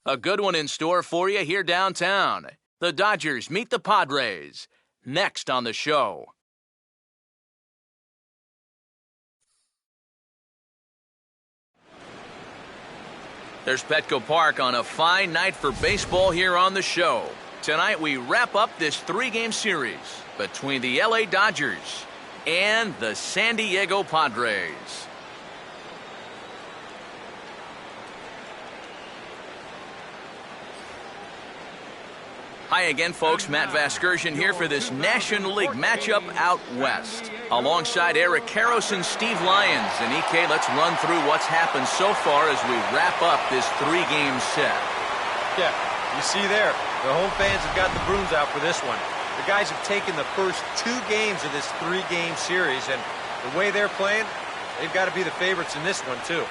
A good one in store for you here downtown. The Dodgers meet the Padres. Next on the show. There's Petco Park on a fine night for baseball here on the show. Tonight we wrap up this 3-game series between the LA Dodgers and the San Diego Padres. Hi again, folks. Matt Vasgersian here for this National League matchup out west. Alongside Eric Karros and Steve Lyons. And EK, let's run through what's happened so far as we wrap up this 3-game set. Yeah, you see there, the home fans have got the brooms out for this one. The guys have taken the first 2 games of this 3-game series, and the way they're playing, they've got to be the favorites in this one, too.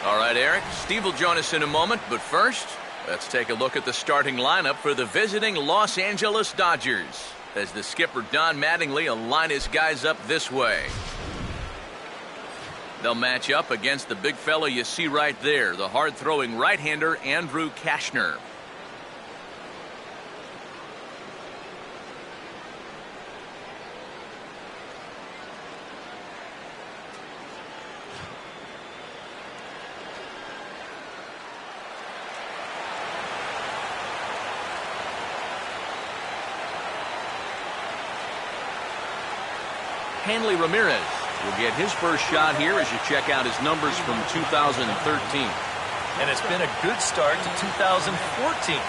All right, Eric, Steve will join us in a moment, but first, let's take a look at the starting lineup for the visiting Los Angeles Dodgers as the skipper Don Mattingly will line his guys up this way. They'll match up against the big fella you see right there, the hard-throwing right-hander Andrew Cashner. Hanley Ramirez will get his first shot here as you check out his numbers from 2013. And it's been a good start to 2014.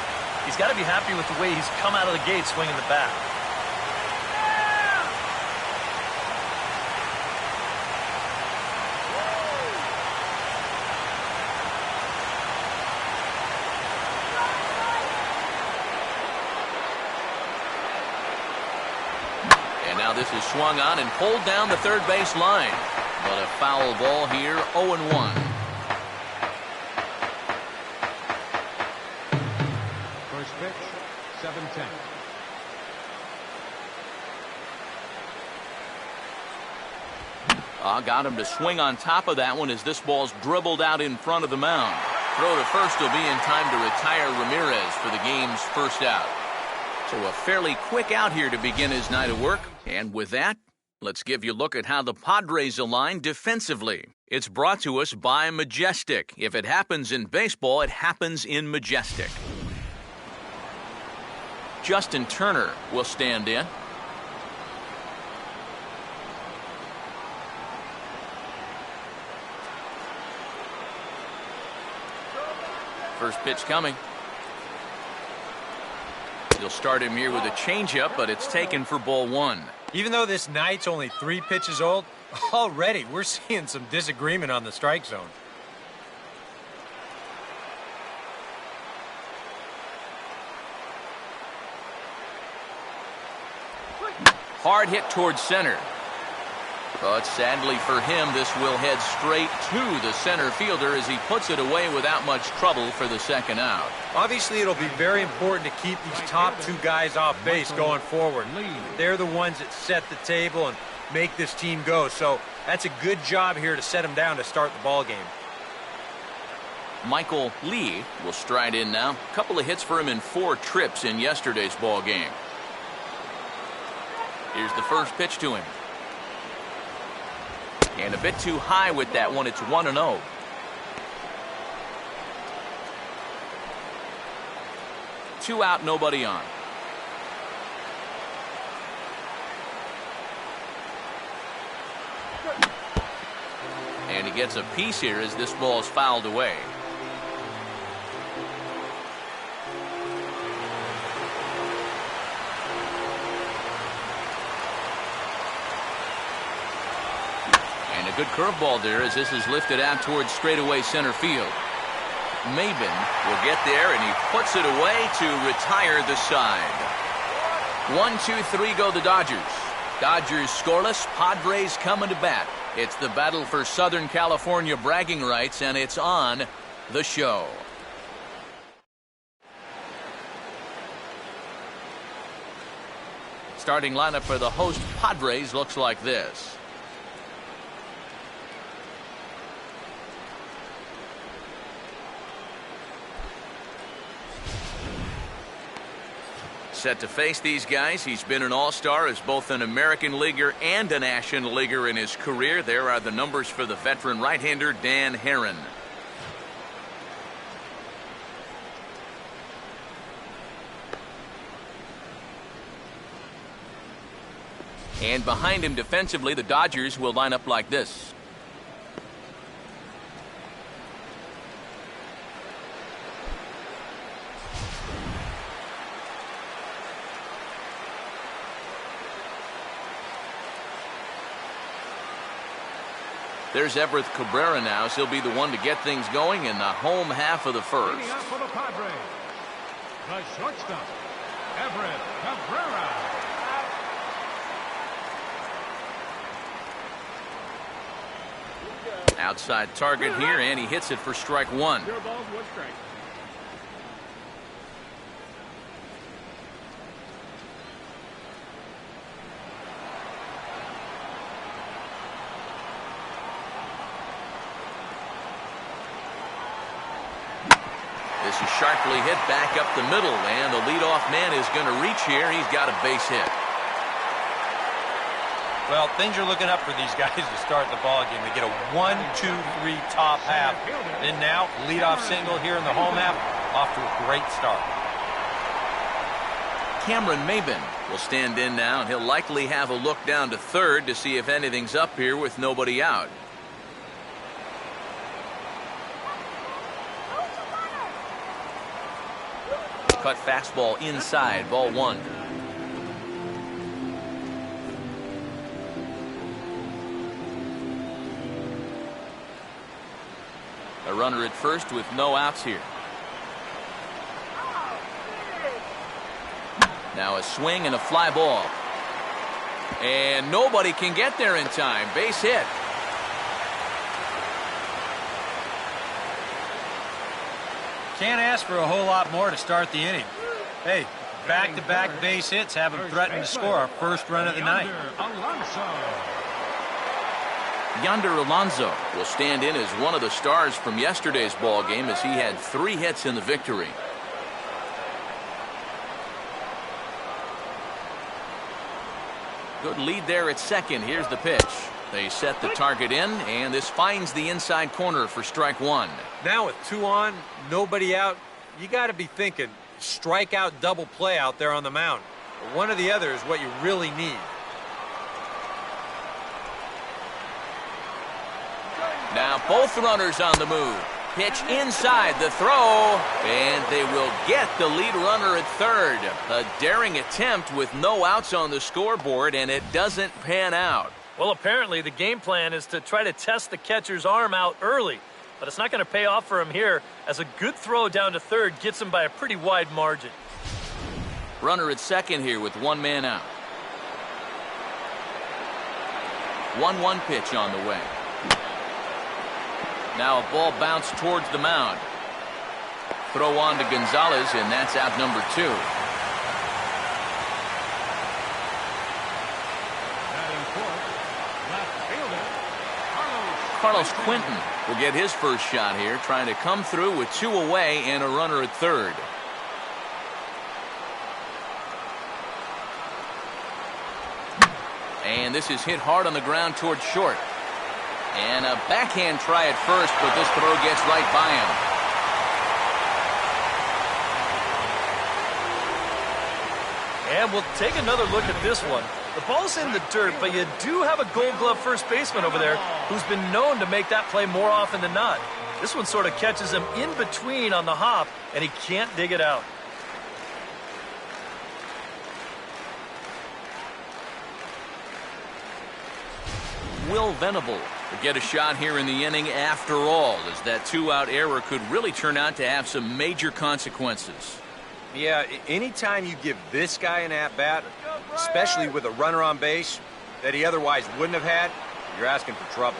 He's got to be happy with the way he's come out of the gate swinging the bat. This is swung on and pulled down the third base line. But a foul ball here, 0-1. First pitch, 7-10. Got him to swing on top of that one as this ball's dribbled out in front of the mound. Throw to first will be in time to retire Ramirez for the game's first out. So a fairly quick out here to begin his night of work. And with that, let's give you a look at how the Padres align defensively. It's brought to us by Majestic. If it happens in baseball, it happens in Majestic. Justin Turner will stand in. First pitch coming. He'll start him here with a changeup, but it's taken for ball 1. Even though this night's only 3 pitches old, already we're seeing some disagreement on the strike zone. Hard hit towards center. But sadly for him, this will head straight to the center fielder as he puts it away without much trouble for the second out. Obviously, it'll be very important to keep these top 2 guys off base going forward. They're the ones that set the table and make this team go. So that's a good job here to set them down to start the ball game. Michael Lee will stride in now. A couple of hits for him in 4 trips in yesterday's ball game. Here's the first pitch to him. And a bit too high with that one. It's 1-0. Two out, nobody on. And he gets a piece here as this ball is fouled away. And a good curveball there as this is lifted out towards straightaway center field. Maben will get there, and he puts it away to retire the side. 1-2-3 go the Dodgers. Dodgers scoreless, Padres coming to bat. It's the battle for Southern California bragging rights, and it's on the show. Starting lineup for the host Padres looks like this. Set to face these guys. He's been an all-star as both an American leaguer and a National Leaguer in his career. There are the numbers for the veteran right-hander Dan Herron. And behind him defensively, the Dodgers will line up like this. There's Everett Cabrera now, so he'll be the one to get things going in the home half of the first. Leading up for the Padres, the shortstop, Everett Cabrera. Outside target here, and he hits it for strike one. 0 balls, 1 strike. This is sharply hit back up the middle, and the leadoff man is going to reach here. He's got a base hit. Well, things are looking up for these guys to start the ball game. They get a 1-2-3 top half. Then now, leadoff single here in the home half, off to a great start. Cameron Maben will stand in now, and he'll likely have a look down to third to see if anything's up here with nobody out. Cut fastball inside, ball one. A runner at first with no outs here. Now a swing and a fly ball. And nobody can get there in time. Base hit. Can't ask for a whole lot more to start the inning. Hey, back-to-back base hits have him threatened to score our first run of the night. Yonder Alonso will stand in as one of the stars from yesterday's ball game as he had 3 hits in the victory. Good lead there at second. Here's the pitch. They set the target in, and this finds the inside corner for strike one. Now with 2 on, nobody out, you got to be thinking strikeout double play out there on the mound. One or the other is what you really need. Now both runners on the move. Pitch inside the throw, and they will get the lead runner at third. A daring attempt with no outs on the scoreboard, and it doesn't pan out. Well, apparently the game plan is to try to test the catcher's arm out early, but it's not going to pay off for him here, as a good throw down to third gets him by a pretty wide margin. Runner at second here with 1 man out. 1-1 pitch on the way. Now a ball bounced towards the mound. Throw on to Gonzalez, and that's out number 2. Carlos Quentin will get his first shot here, trying to come through with 2 away and a runner at third. And this is hit hard on the ground towards short. And a backhand try at first, but this throw gets right by him. And we'll take another look at this one. The ball's in the dirt, but you do have a Gold Glove first baseman over there who's been known to make that play more often than not. This one sort of catches him in between on the hop, and he can't dig it out. Will Venable will get a shot here in the inning after all, as that 2-out error could really turn out to have some major consequences. Yeah, anytime you give this guy an at-bat, especially with a runner on base that he otherwise wouldn't have had, you're asking for trouble.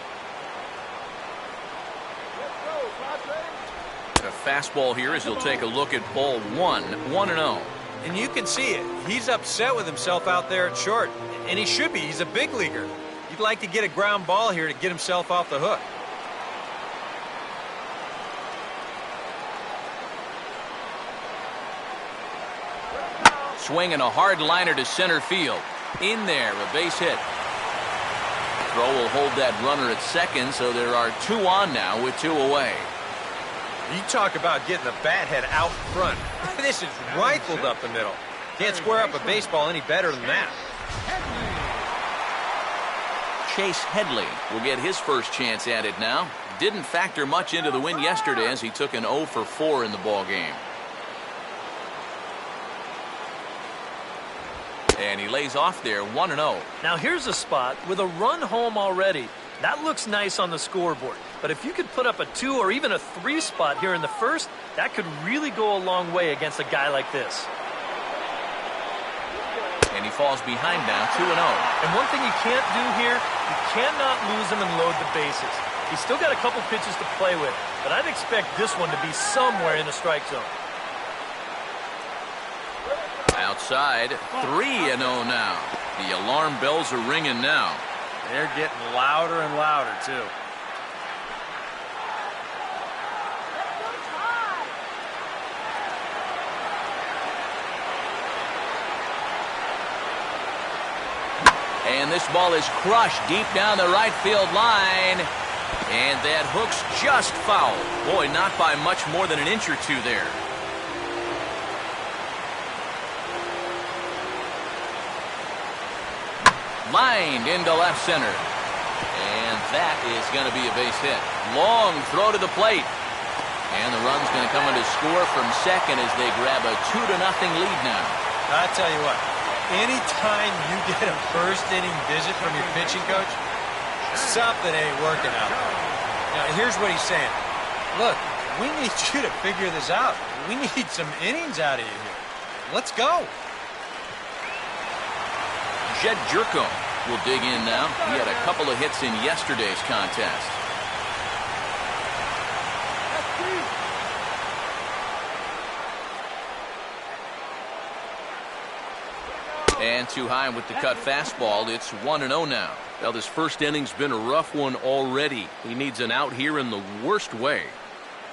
A fastball here as he'll take a look at ball 1, 1-0. And you can see it. He's upset with himself out there at short. And he should be. He's a big leaguer. He'd like to get a ground ball here to get himself off the hook. Swinging a hard liner to center field. In there, a base hit. Throw will hold that runner at second, so there are 2 on now with 2 away. You talk about getting the bat head out front. This is rifled up the middle. Can't square up a baseball any better than that. Chase Headley will get his first chance at it now. Didn't factor much into the win yesterday as he took an 0 for 4 in the ball game. And he lays off there 1-0. Now here's a spot with a run home already. That looks nice on the scoreboard. But if you could put up a 2 or even a 3 spot here in the first, that could really go a long way against a guy like this. And he falls behind now 2-0. And one thing you can't do here, you cannot lose him and load the bases. He's still got a couple pitches to play with, but I'd expect this one to be somewhere in the strike zone. Outside, 3-0 now. The alarm bells are ringing now. They're getting louder and louder, too. And this ball is crushed deep down the right field line. And that hook's just foul. Boy, not by much more than an inch or 2 there. Lined into left center. And that is going to be a base hit. Long throw to the plate. And the run's going to come in to score from second as they grab a 2-0 lead now. I tell you what, anytime you get a first inning visit from your pitching coach, something ain't working out. Now, here's what he's saying. Look, we need you to figure this out. We need some innings out of you here. Let's go. Jed Jerko will dig in now. He had a couple of hits in yesterday's contest. And too high with the cut fastball. It's 1-0 now. Well, this first inning's been a rough one already. He needs an out here in the worst way.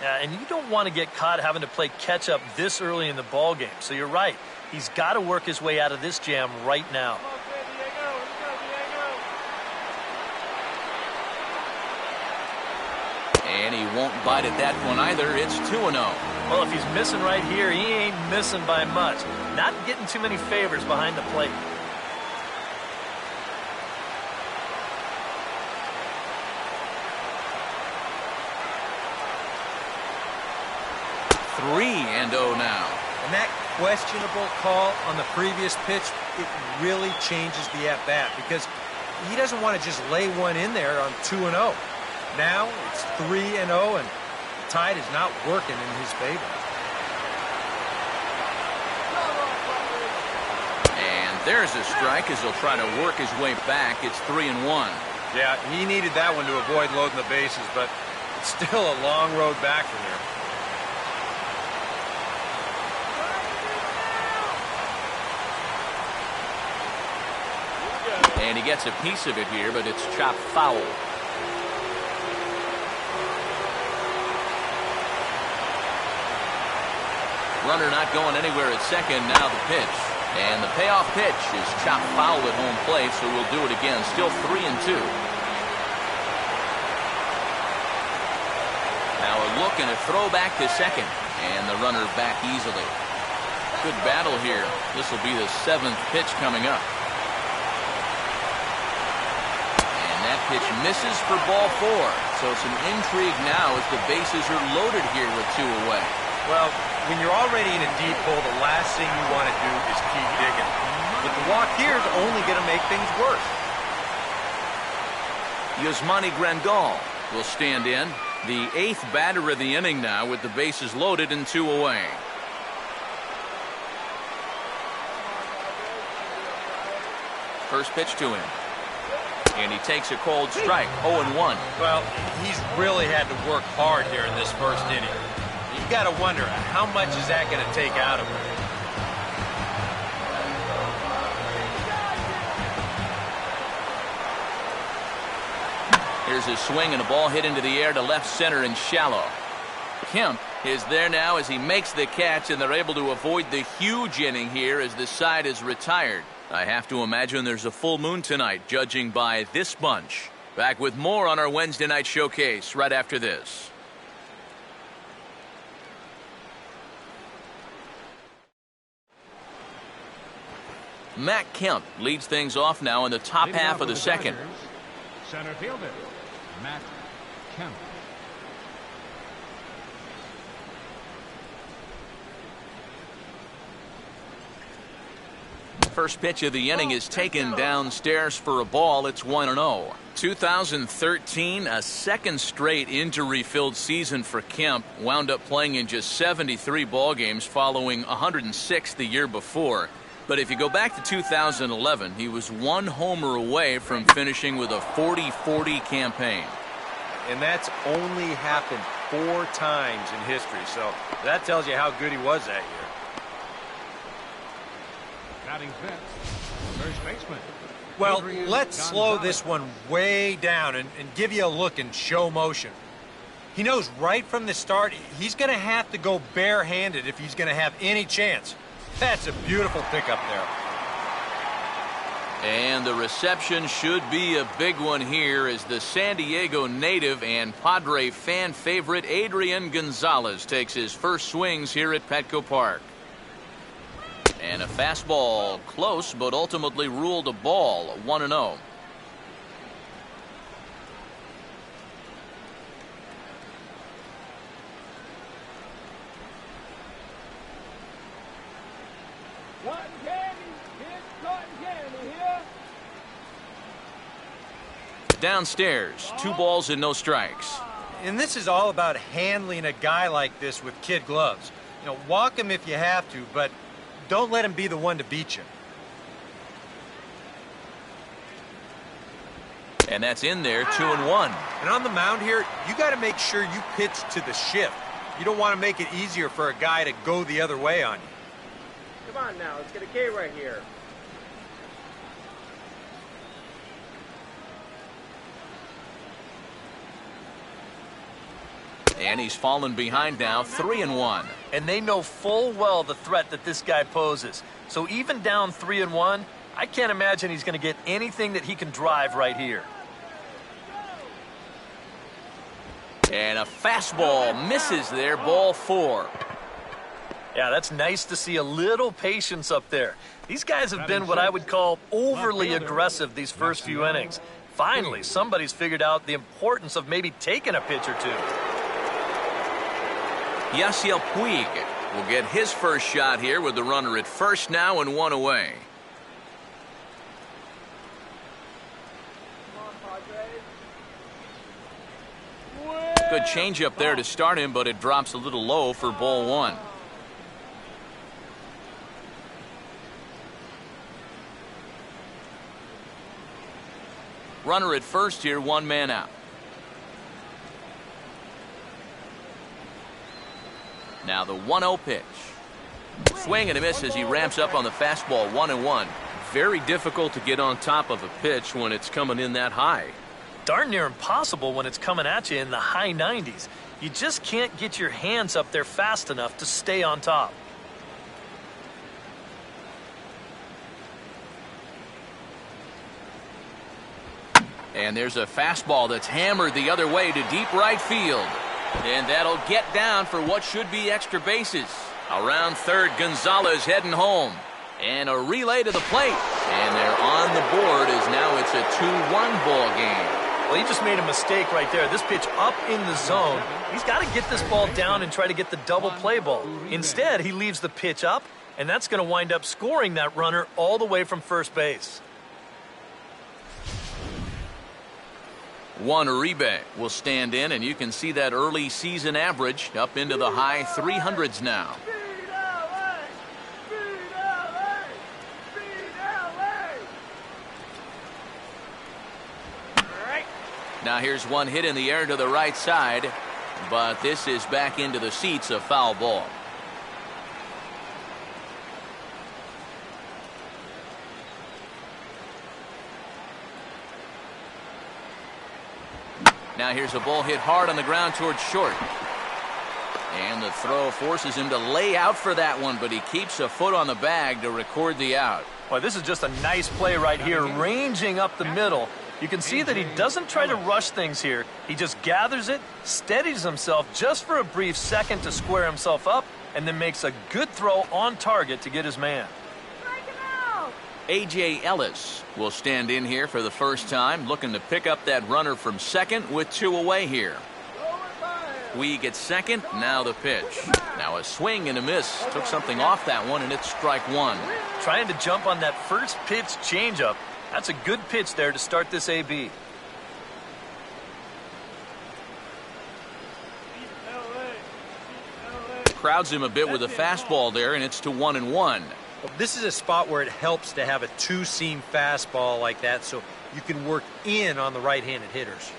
Yeah, and you don't want to get caught having to play catch up this early in the ball game. So you're right. He's got to work his way out of this jam right now. And he won't bite at that one either. It's 2-0. Well, if he's missing right here, he ain't missing by much. Not getting too many favors behind the plate. And 3-0 now. And that questionable call on the previous pitch, it really changes the at-bat because he doesn't want to just lay one in there on 2-0. Now it's 3-0, and the tide is not working in his favor. And there's a strike as he'll try to work his way back. It's 3-1. Yeah, he needed that one to avoid loading the bases, but it's still a long road back from here. And he gets a piece of it here, but it's chopped foul. Runner not going anywhere at second. Now the pitch. And the payoff pitch is chopped foul at home plate, so we'll do it again. Still 3-2. Now a look and a throw back to second. And the runner back easily. Good battle here. This will be the 7th pitch coming up. That pitch misses for ball 4. So some intrigue now as the bases are loaded here with 2 away. Well, when you're already in a deep hole, the last thing you want to do is keep digging. But the walk here is only going to make things worse. Yasmani Grandal will stand in. The 8th batter of the inning now with the bases loaded and 2 away. First pitch to him. And he takes a cold strike, 0-1. Well, he's really had to work hard here in this first inning. You've got to wonder, how much is that going to take out of him? Here's a swing and a ball hit into the air to left center and shallow. Kemp is there now as he makes the catch, and they're able to avoid the huge inning here as the side is retired. I have to imagine there's a full moon tonight, judging by this bunch. Back with more on our Wednesday night showcase right after this. Matt Kemp leads things off now in the top half of the second. Center fielder, Matt Kemp. First pitch of the inning is taken downstairs for a ball. It's 1-0. 2013, a second straight injury-filled season for Kemp. Wound up playing in just 73 ball games following 106 the year before. But if you go back to 2011, he was one homer away from finishing with a 40-40 campaign. And that's only happened 4 times in history, so that tells you how good he was that year. Batting fifth, first baseman. Well, Adrian let's slow Gonzalez. this one way down and give you a look in show motion. He knows right from the start he's going to have to go barehanded if he's going to have any chance. That's a beautiful pickup there. And the reception should be a big one here as the San Diego native and Padre fan favorite Adrian Gonzalez takes his first swings here at Petco Park. And a fastball close, but ultimately ruled a ball. 1-0. Downstairs, 2 balls and no strikes. And this is all about handling a guy like this with kid gloves. You know, walk him if you have to, but don't let him be the one to beat you. And that's in there, 2-1. And on the mound here, you got to make sure you pitch to the shift. You don't want to make it easier for a guy to go the other way on you. Come on now, let's get a K right here. And he's fallen behind now, 3-1. And they know full well the threat that this guy poses. So even down 3-1, I can't imagine he's going to get anything that he can drive right here. And a fastball misses there, ball 4. Yeah, that's nice to see a little patience up there. These guys have been what I would call overly aggressive these first few innings. Finally, somebody's figured out the importance of maybe taking a pitch or two. Yasiel Puig will get his first shot here with the runner at first now and 1 away. Good changeup there to start him, but it drops a little low for ball 1. Runner at first here, 1 man out. Now the 1-0 pitch. Swing and a miss as he ramps up on the fastball. 1-1. Very difficult to get on top of a pitch when it's coming in that high. Darn near impossible when it's coming at you in the high 90s. You just can't get your hands up there fast enough to stay on top. And there's a fastball that's hammered the other way to deep right field. And that'll get down for what should be extra bases. Around third, Gonzalez heading home. And a relay to the plate. And they're on the board as now it's a 2-1 ball game. Well, he just made a mistake right there. This pitch up in the zone. He's got to get this ball down and try to get the double play ball. Instead, he leaves the pitch up, and that's going to wind up scoring that runner all the way from first base. Juan Uribe will stand in, and you can see that early season average up into the high 300s now. Now here's one hit in the air to the right side, but this is back into the seats, a foul ball. Now here's a ball hit hard on the ground towards short. And the throw forces him to lay out for that one, but he keeps a foot on the bag to record the out. Boy, this is just a nice play right here, ranging up the middle. You can see that he doesn't try to rush things here. He just gathers it, steadies himself just for a brief second to square himself up, and then makes a good throw on target to get his man. A.J. Ellis will stand in here for the first time, looking to pick up that runner from second with 2 away here. Weege at second, now the pitch. Now a swing and a miss. Took something off that one, and it's strike 1. Trying to jump on that first pitch changeup. That's a good pitch there to start this AB. Crowds him a bit with a fastball there, and it's to 1-1. Well, this is a spot where it helps to have a two-seam fastball like that so you can work in on the right-handed hitters.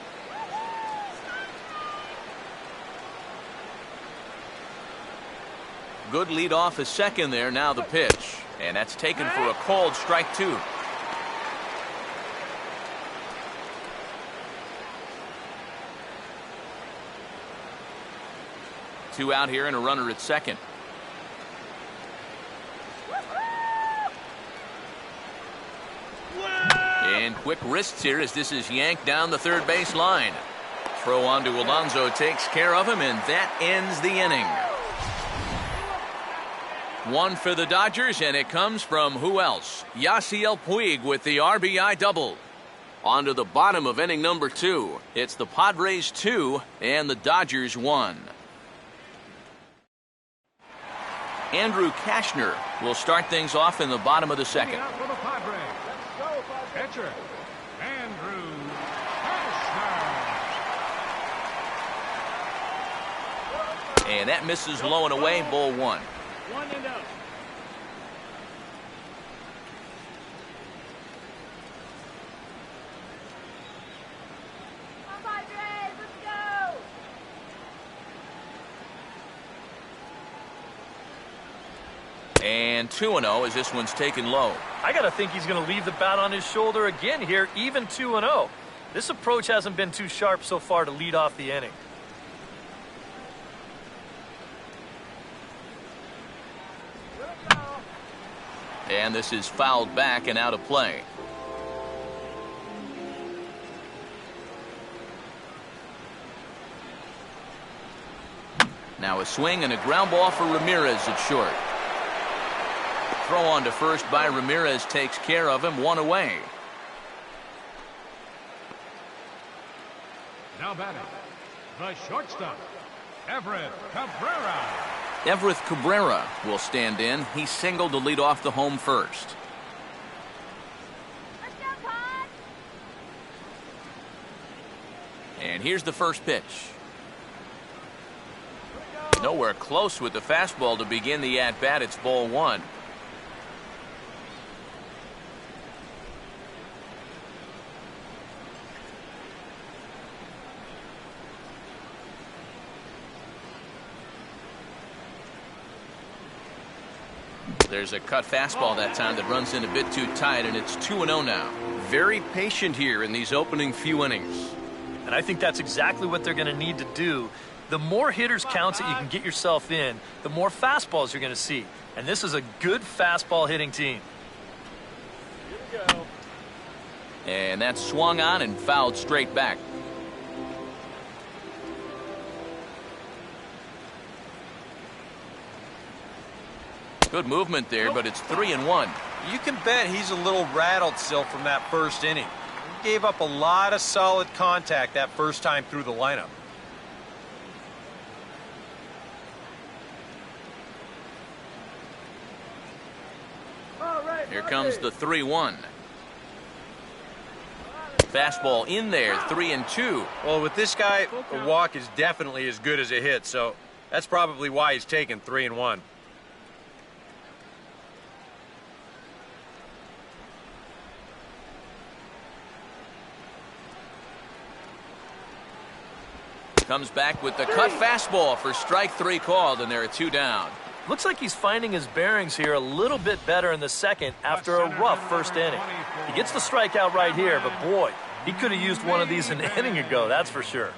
Good lead off a second there, now the pitch. And that's taken for a called strike 2. Two out here and a runner at second. And quick wrists here as this is yanked down the third base line. Throw on to Alonso takes care of him, and that ends the inning. One for the Dodgers, and it comes from who else? Yasiel Puig with the RBI double. On to the bottom of inning number 2. It's the Padres 2 and the Dodgers 1. Andrew Kashner will start things off in the bottom of the second. Out for the Padres. Pitcher, Andrew Kashner. And that misses low and away, ball 1. 1-0. And 2-0 as this one's taken low. I got to think he's going to leave the bat on his shoulder again here, even 2-0. This approach hasn't been too sharp so far to lead off the inning. And this is fouled back and out of play. Now a swing and a ground ball for Ramirez at short. Throw on to first by Ramirez takes care of him, 1 away. Now batting, the shortstop, Everett Cabrera. Everett Cabrera will stand in. He singled to lead off the home first. And here's the first pitch. Nowhere close with the fastball to begin the at-bat. It's ball 1. There's a cut fastball that time that runs in a bit too tight, and it's 2-0 now. Very patient here in these opening few innings. And I think that's exactly what they're going to need to do. The more hitters counts that you can get yourself in, the more fastballs you're going to see. And this is a good fastball hitting team. Here we go. And that's swung on and fouled straight back. Good movement there, but it's 3-1. You can bet he's a little rattled still from that first inning. He gave up a lot of solid contact that first time through the lineup. Here comes the 3-1. Fastball in there, 3-2. Well, with this guy, a walk is definitely as good as a hit, so that's probably why he's taken 3-1. Comes back with the cut fastball for strike 3 called, and there are 2 down. Looks like he's finding his bearings here a little bit better in the second after a rough first inning. He gets the strikeout right here, but boy, he could have used one of these an inning ago, that's for sure.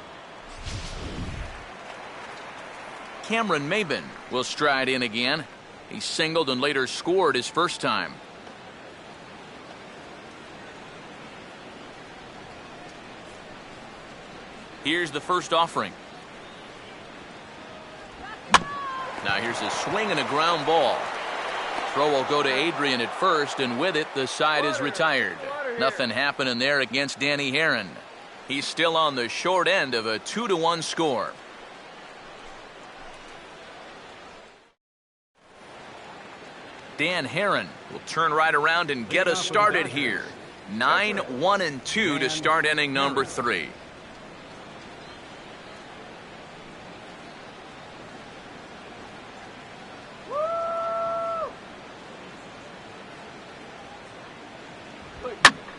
Cameron Maben will stride in again. He singled and later scored his first time. Here's the first offering. Now here's a swing and a ground ball. Throw will go to Adrian at first, and with it, the side is retired. Nothing happening there against Danny Herron. He's still on the short end of a 2-1 score. Dan Herron will turn right around and get us started here. 9-1-2 to start inning number 3.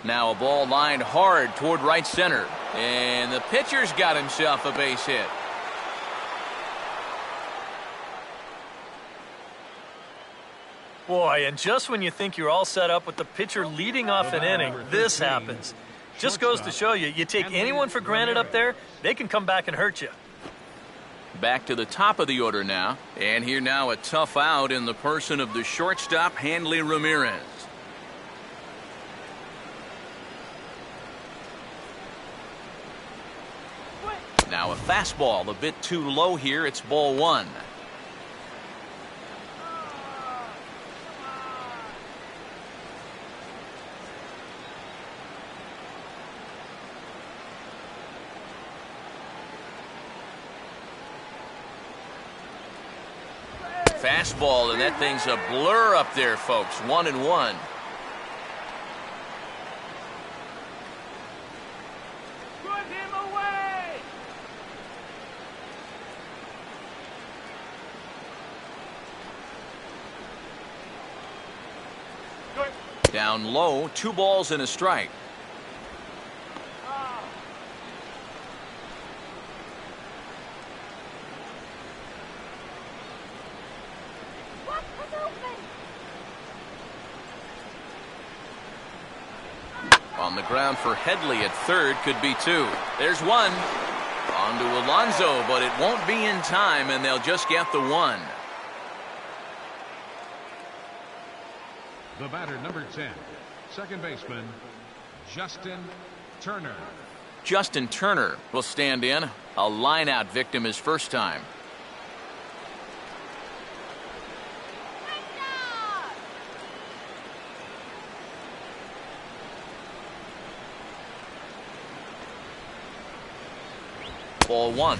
Now a ball lined hard toward right center. And the pitcher's got himself a base hit. Boy, and just when you think you're all set up with the pitcher leading off an inning, this happens. Just goes to show you, you take anyone for granted up there, they can come back and hurt you. Back to the top of the order now. And here now a tough out in the person of the shortstop, Hanley Ramirez. Now a fastball a bit too low here. It's ball 1. Fastball, and that thing's a blur up there, folks. 1-1. Down low, 2 balls and a strike. On the ground for Headley at third, could be 2. There's 1. On to Alonso, but it won't be in time, and they'll just get the 1. The batter, number 10, second baseman, Justin Turner. Justin Turner will stand in. A line-out victim his first time. Ball 1.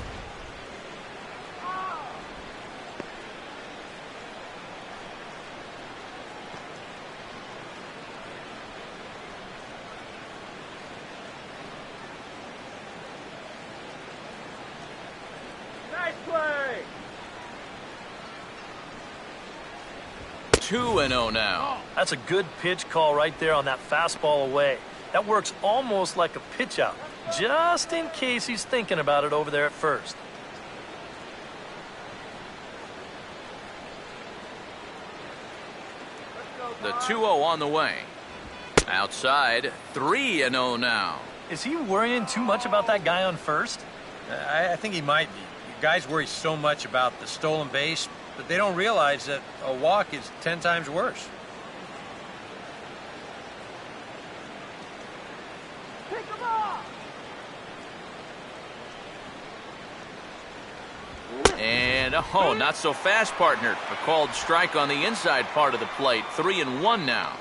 Nice play. 2-0 now. That's a good pitch call right there on that fastball away. That works almost like a pitch out, just in case he's thinking about it over there at first. The 2-0 on the way. Outside, 3-0 now. Is he worrying too much about that guy on first? I think he might be. Guys worry so much about the stolen base, but they don't realize that a walk is 10 times worse. And, oh, not so fast, partner. A called strike on the inside part of the plate. 3-1 now.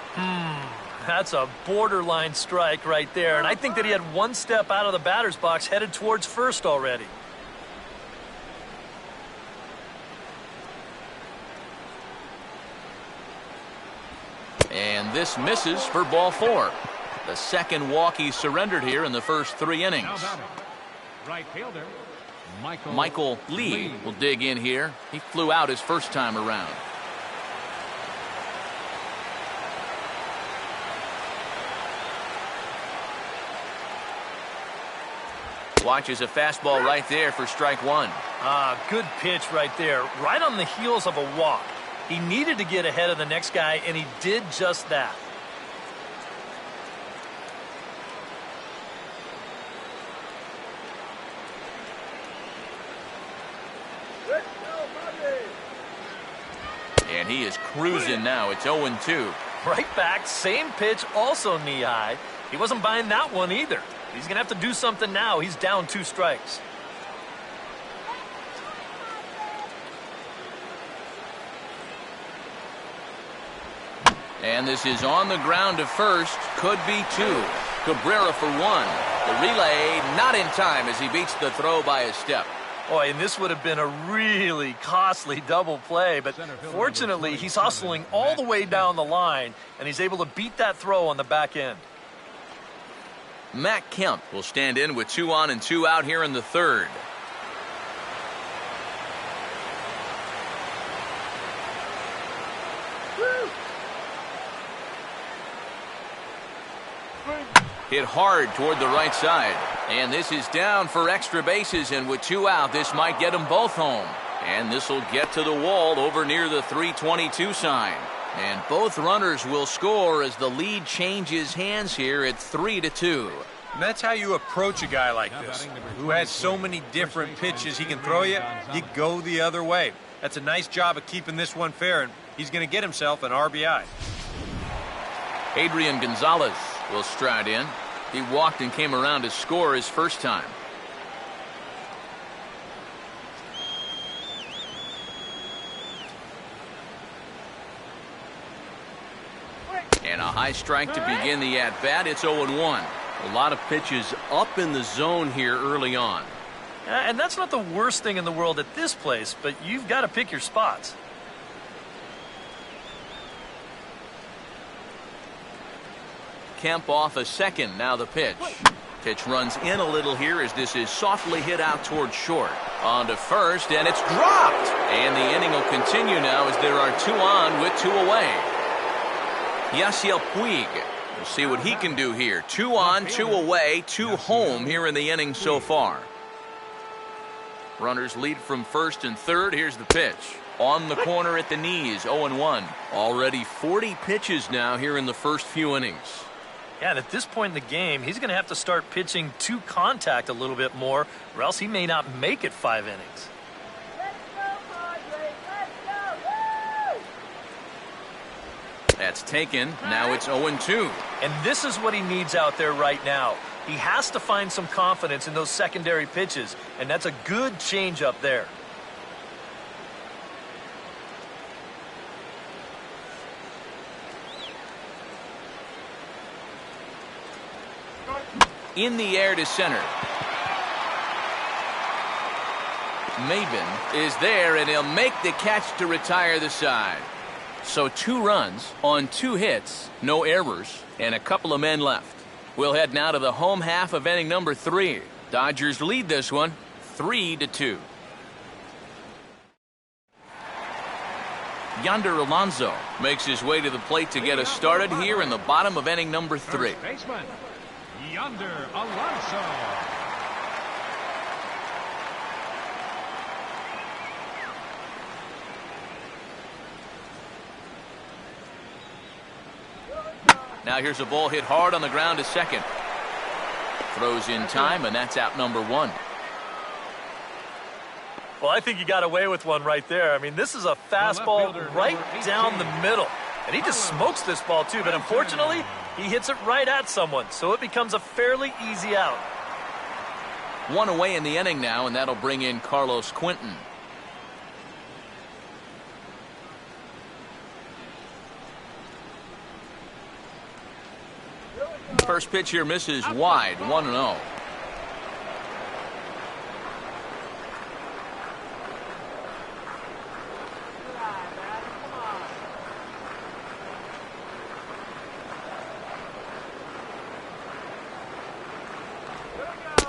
That's a borderline strike right there, and I think that he had one step out of the batter's box headed towards first already. And this misses for ball 4. The second walk he surrendered here in the first 3 innings. Now batting, right fielder, Michael Lee will dig in here. He flew out his first time around. Watches a fastball right there for strike 1. Good pitch right there, right on the heels of a walk. He needed to get ahead of the next guy, and he did just that. Let's go, And he is cruising now. It's 0-2. Right back, same pitch, also knee-high. He wasn't buying that one either. He's going to have to do something now. He's down 2 strikes. And this is on the ground to first. Could be 2. Cabrera for 1. The relay not in time as he beats the throw by a step. Boy, and this would have been a really costly double play, but fortunately he's hustling all the way down the line, and he's able to beat that throw on the back end. Matt Kemp will stand in with 2 on and 2 out here in the third. Hit hard toward the right side. And this is down for extra bases, and with 2 out, this might get them both home. And this will get to the wall over near the 322 sign. And both runners will score as the lead changes hands here at 3-2. And that's how you approach a guy like this, who has so many different pitches he can throw you. You go the other way. That's a nice job of keeping this one fair, and he's going to get himself an RBI. Adrian Gonzalez will stride in. He walked and came around to score his first time. And a high strike to begin the at-bat. It's 0-1. A lot of pitches up in the zone here early on. And that's not the worst thing in the world at this place, but you've got to pick your spots. Kemp off a second. Now the pitch. Pitch runs in a little here as this is softly hit out towards short. On to first, and it's dropped. And the inning will continue now as there are 2 on with 2 away. Yasiel Puig. We'll see what he can do here. 2 on, 2 away, 2 home here in the inning so far. Runners lead from first and third. Here's the pitch. On the corner at the knees, 0-1. Already 40 pitches now here in the first few innings. Yeah, and at this point in the game, he's going to have to start pitching to contact a little bit more, or else he may not make it 5 innings. Let's go, Padres! Let's go! Woo! That's taken. Now it's 0-2. And this is what he needs out there right now. He has to find some confidence in those secondary pitches, and that's a good changeup there. In the air to center. Maben is there, and he'll make the catch to retire the side. So 2 runs on 2 hits, no errors, and a couple of men left. We'll head now to the home half of inning number 3. Dodgers lead this one 3-2. Yonder Alonso makes his way to the plate to get us started here in the bottom of inning number 3. First baseman, Yonder Alonso. Now here's a ball hit hard on the ground to second. Throws in time, and that's out number 1. Well, I think you got away with one right there. I mean, this is a fastball right down the middle. And he just smokes this ball, too. But unfortunately, he hits it right at someone. So it becomes a fairly easy out. 1 away in the inning now, and that'll bring in Carlos Quentin. First pitch here misses wide, 1-0.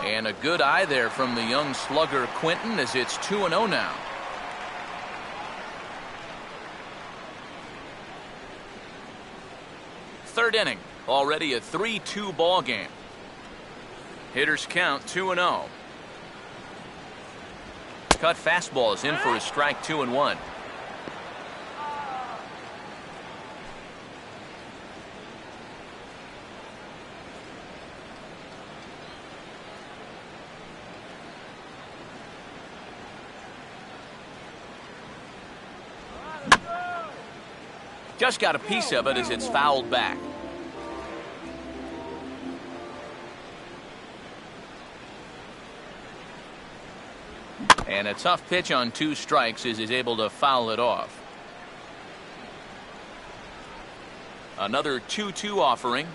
And a good eye there from the young slugger Quentin as it's 2-0 now. Third inning. Already a 3-2 ball game. Hitters count 2-0. Cut fastballs in for a strike, 2-1. Just got a piece of it as it's fouled back. And a tough pitch on 2 strikes as he's able to foul it off. Another 2-2 offering.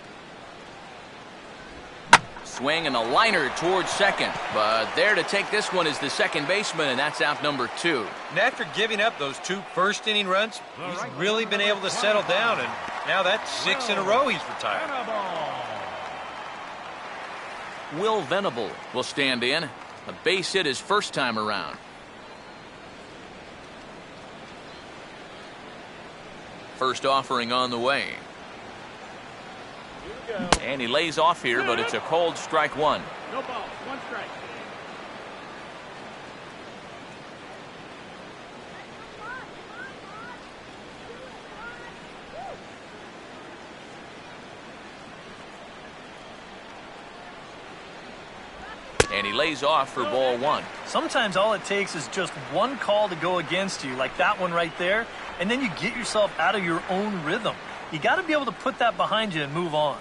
Swing and a liner towards second. But there to take this one is the second baseman, and that's out number 2. And after giving up those 2 first-inning runs, he's really been able to settle down, and now that's 6 in a row he's retired. Will Venable will stand in. A base hit his first time around. First offering on the way. And he lays off here, but it's a cold strike 1. No ball, 1 strike. And he lays off for ball 1. Sometimes all it takes is just one call to go against you, like that one right there, and then you get yourself out of your own rhythm. You got to be able to put that behind you and move on.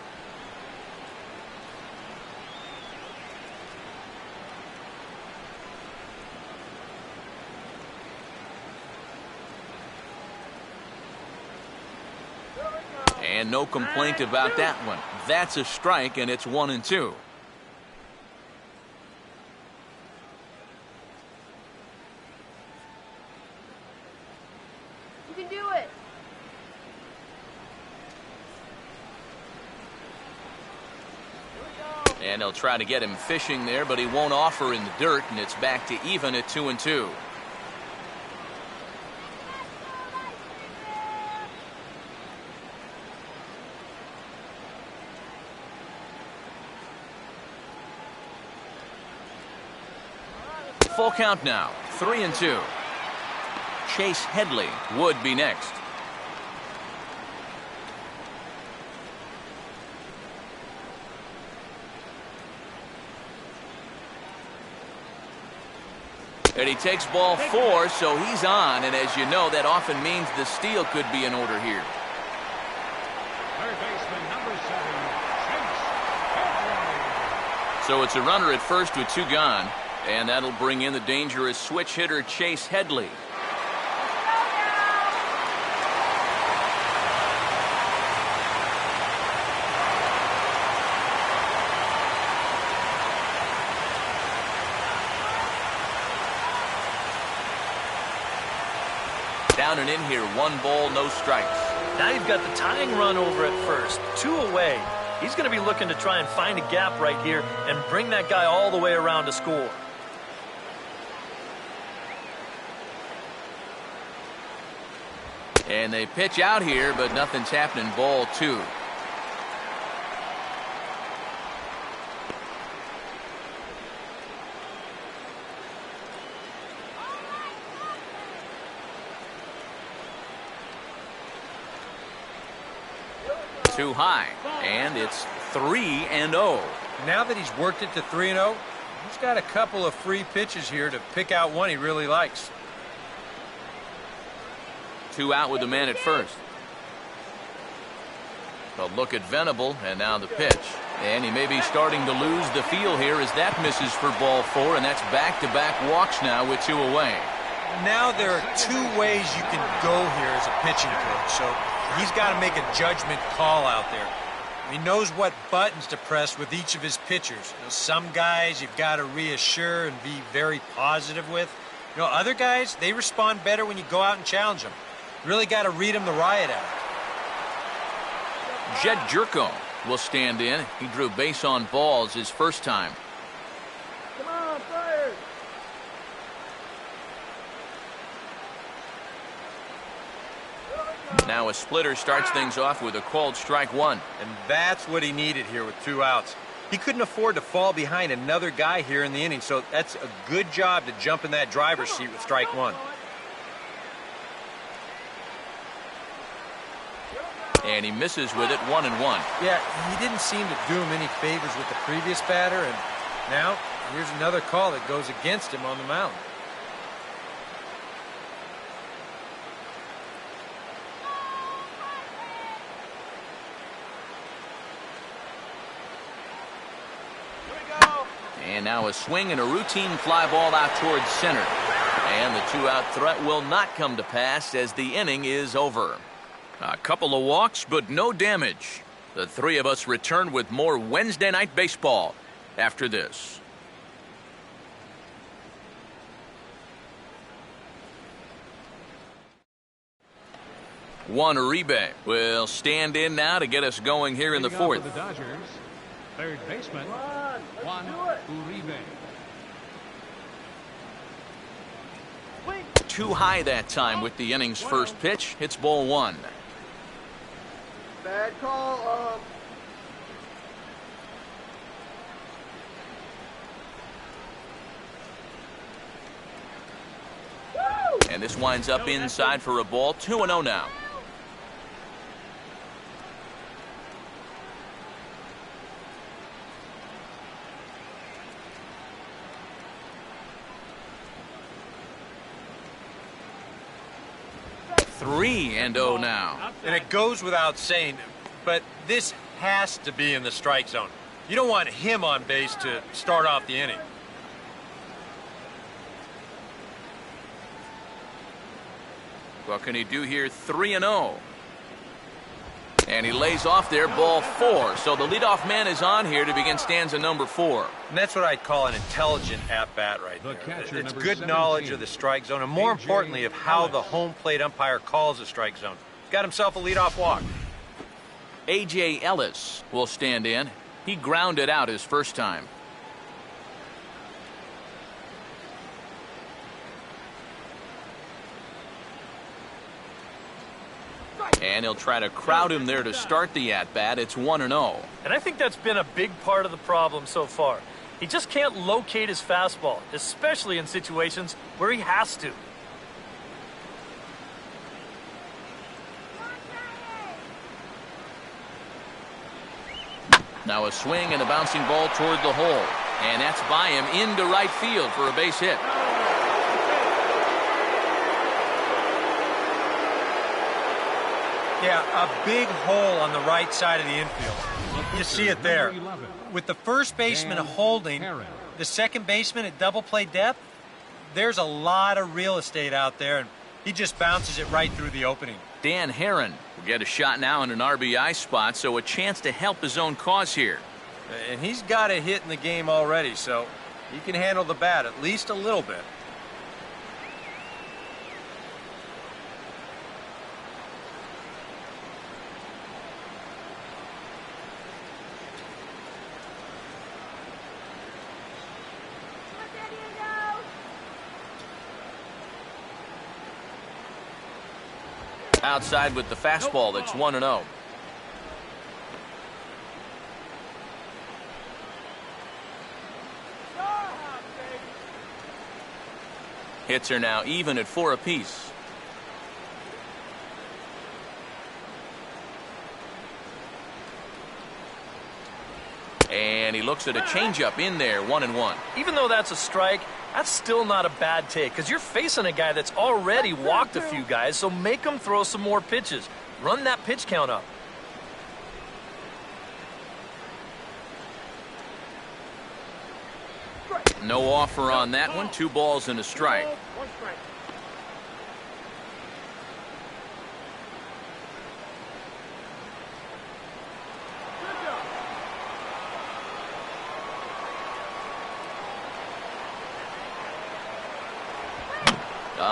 And no complaint about that one. That's a strike, and it's 1-2. You can do it. And they'll try to get him fishing there, but he won't offer in the dirt, and it's back to even at 2-2. Full count now, 3-2. Chase Headley would be next. And he takes ball 4, so he's on, and as you know, that often means the steal could be in order here. Third baseman, number 7, Chase Headley. So it's a runner at first with 2 gone, and that'll bring in the dangerous switch hitter Chase Headley. Down and in here, 1 ball, no strikes. Now you've got the tying run over at first, 2 away. He's going to be looking to try and find a gap right here and bring that guy all the way around to score. And they pitch out here, but nothing's happening. Ball 2. Too high, and it's 3-0. Now that he's worked it to 3-0, he's got a couple of free pitches here to pick out one he really likes. 2 out with the man at first. A look at Venable, and now the pitch. And he may be starting to lose the feel here as that misses for ball 4, and that's back-to-back walks now with 2 away. Now there are 2 ways you can go here as a pitching coach, so he's got to make a judgment call out there. He knows what buttons to press with each of his pitchers. You know, some guys you've got to reassure and be very positive with. You know, other guys, they respond better when you go out and challenge them. You really got to read them the riot out. Jed Jerko will stand in. He drew base on balls his first time. Come on, fire. Now a splitter starts things off with a called strike 1. And that's what he needed here with 2 outs. He couldn't afford to fall behind another guy here in the inning, so that's a good job to jump in that driver's seat with strike 1. And he misses with it, 1-1. Yeah, he didn't seem to do him any favors with the previous batter, and now here's another call that goes against him on the mound. And now a swing and a routine fly ball out towards center. And the two-out threat will not come to pass as the inning is over. A couple of walks, but no damage. The three of us return with more Wednesday Night Baseball after this. Juan Uribe will stand in now to get us going here in the fourth. The Dodgers, third baseman, Juan Uribe. Too high that time with the inning's first pitch. It's ball one. Bad call. And this winds up inside for a ball. 2-0 now. Three and 0 now. And it goes without saying, but this has to be in the strike zone. You don't want him on base to start off the inning. What can he do here? 3-0. And he lays off there, ball 4. So the leadoff man is on here to begin stanza number 4. And that's what I'd call an intelligent at-bat right there. It's good knowledge of the strike zone, and more importantly, of how the home plate umpire calls the strike zone. Got himself a leadoff walk. A.J. Ellis will stand in. He grounded out his first time. And he'll try to crowd him there to start the at-bat. It's 1-0. And I think that's been a big part of the problem so far. He just can't locate his fastball, especially in situations where he has to. Now a swing and a bouncing ball toward the hole. And that's by him into right field for a base hit. Yeah, a big hole on the right side of the infield. You see it there. With the first baseman holding, the second baseman at double play depth, there's a lot of real estate out there, and he just bounces it right through the opening. Dan Herron will get a shot now in an RBI spot, so a chance to help his own cause here. And he's got a hit in the game already, so he can handle the bat at least a little bit. Outside with the fastball, that's 1-0. Hits are now even at 4 apiece. And he looks at a changeup in there, 1-1. Even though that's a strike, that's still not a bad take because you're facing a guy that's already walked a few guys, so make him throw some more pitches. Run that pitch count up. No offer on that one. 2 balls and a strike.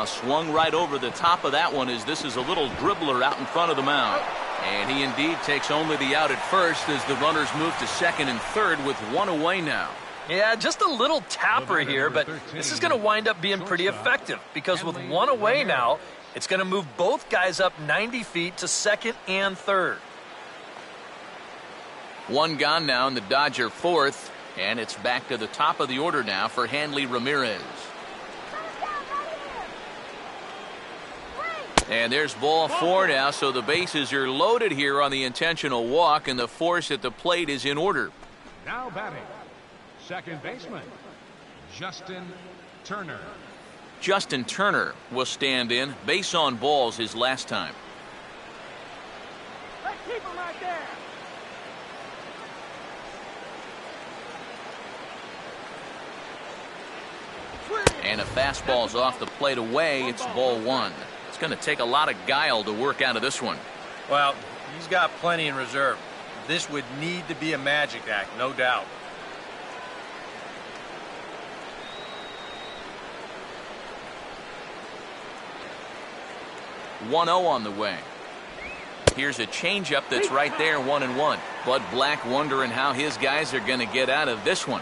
Swung right over the top of that one as this is a little dribbler out in front of the mound. And he indeed takes only the out at first as the runners move to second and third with 1 away now. Yeah, just a little tapper here, but this is going to wind up being pretty effective because with 1 away now, it's going to move both guys up 90 feet to second and third. 1 gone now in the Dodger fourth, and it's back to the top of the order now for Hanley Ramirez. And there's ball 4 now, so the bases are loaded here on the intentional walk, and the force at the plate is in order. Now batting, second baseman, Justin Turner. Justin Turner will stand in. Base on balls his last time. Let's keep him right there. And a fastball's off the plate away. It's ball one. It's going to take a lot of guile to work out of this one. Well, he's got plenty in reserve. This would need to be a magic act, no doubt. One 0 on the way. Here's a changeup that's right there, 1-1. Bud Black wondering how his guys are going to get out of this one.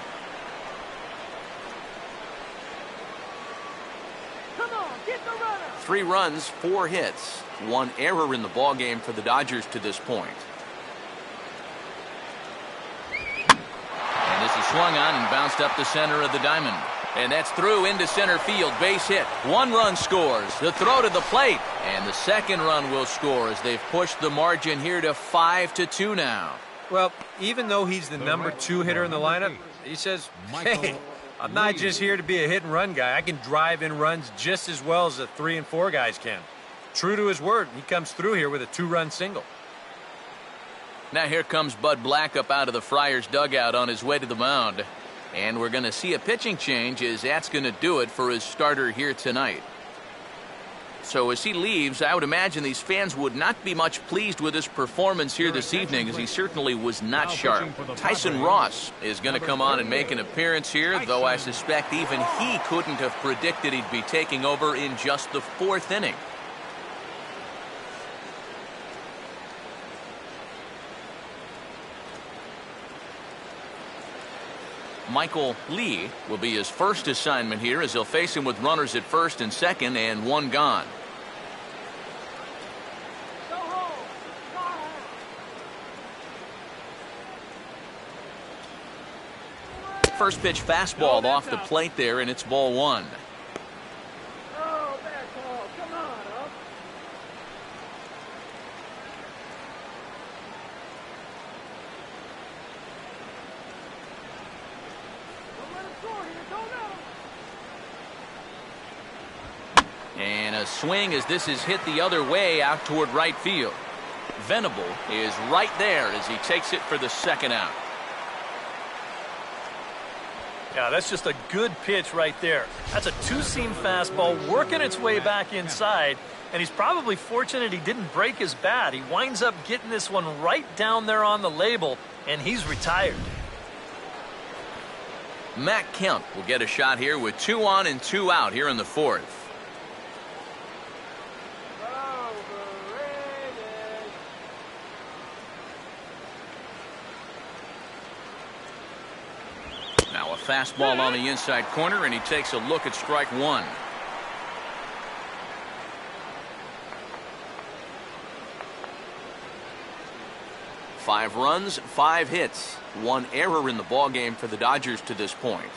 Come on, get the runner. 3 runs, 4 hits, 1 error in the ballgame for the Dodgers to this point. And this is swung on and bounced up the center of the diamond. And that's through into center field. Base hit. 1 run scores. The throw to the plate. And the second run will score as they've pushed the margin here to 5-2 now. Well, even though he's the number 2 hitter in the lineup, he says, hey, I'm not just here to be a hit and run guy. I can drive in runs just as well as the 3 and 4 guys can. True to his word, he comes through here with a 2-run single. Now here comes Bud Black up out of the Friars dugout on his way to the mound. And we're going to see a pitching change as that's going to do it for his starter here tonight. So as he leaves, I would imagine these fans would not be much pleased with his performance here this evening, as he certainly was not sharp. Tyson Ross is going to come on and make an appearance here, though I suspect even he couldn't have predicted he'd be taking over in just the 4th inning. Michael Lee will be his first assignment here, as he'll face him with runners at first and second and 1 gone. Go home. Go home. First pitch fastball off the plate there, and it's ball 1. Oh, bad call. Come on, up. Don't let him score here. Don't let him. And a swing as this is hit the other way out toward right field. Venable is right there as he takes it for the second out. Yeah, that's just a good pitch right there. That's a 2-seam fastball working its way back inside, and he's probably fortunate he didn't break his bat. He winds up getting this one right down there on the label, and he's retired. Matt Kemp will get a shot here with 2 on and 2 out here in the 4th. Now a fastball on the inside corner, and he takes a look at strike 1. Five runs, 5 hits, 1 error in the ballgame for the Dodgers to this point.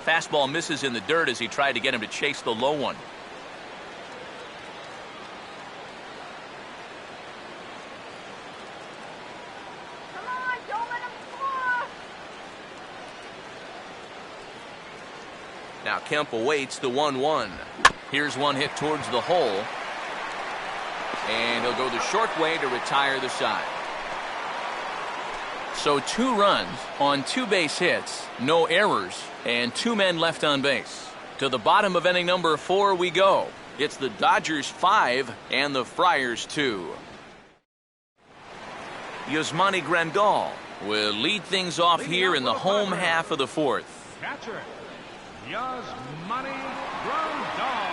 Fastball misses in the dirt as he tried to get him to chase the low one. Come on, don't let him score. Now Kemp awaits the 1-1. Here's one hit towards the hole. And he'll go the short way to retire the side. So 2 runs on 2 base hits, no errors, and 2 men left on base. To the bottom of inning number 4 we go. It's the Dodgers 5 and the Friars 2. Yasmani Grandal will lead things off here in the home half of the 4th. Catcher, Yasmani Grandal.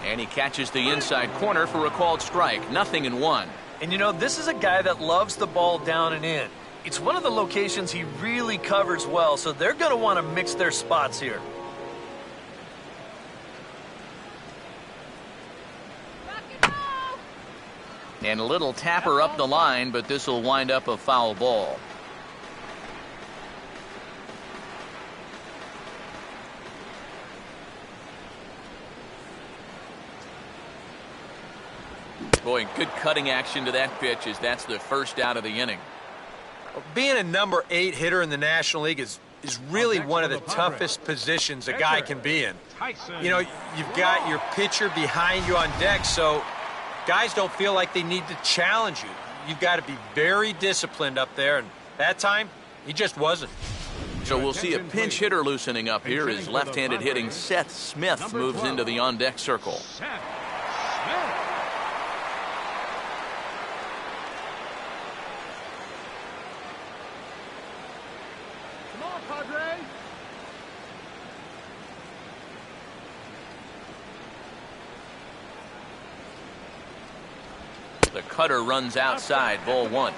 And he catches the inside corner for a called strike. 0-1. And you know, this is a guy that loves the ball down and in. It's one of the locations he really covers well, so they're going to want to mix their spots here. And a little tapper up the line, but this will wind up a foul ball. Boy, good cutting action to that pitch as that's the first out of the inning. Being a number 8 hitter in the National League is really one of the toughest positions a guy can be in. You know, you've got your pitcher behind you on deck, so guys don't feel like they need to challenge you. You've got to be very disciplined up there, and That time, he just wasn't. So we'll see a pinch hitter loosening up here as left-handed hitting Seth Smith moves into the on-deck circle. Seth Smith. Come on, Padres. The cutter runs outside, ball one.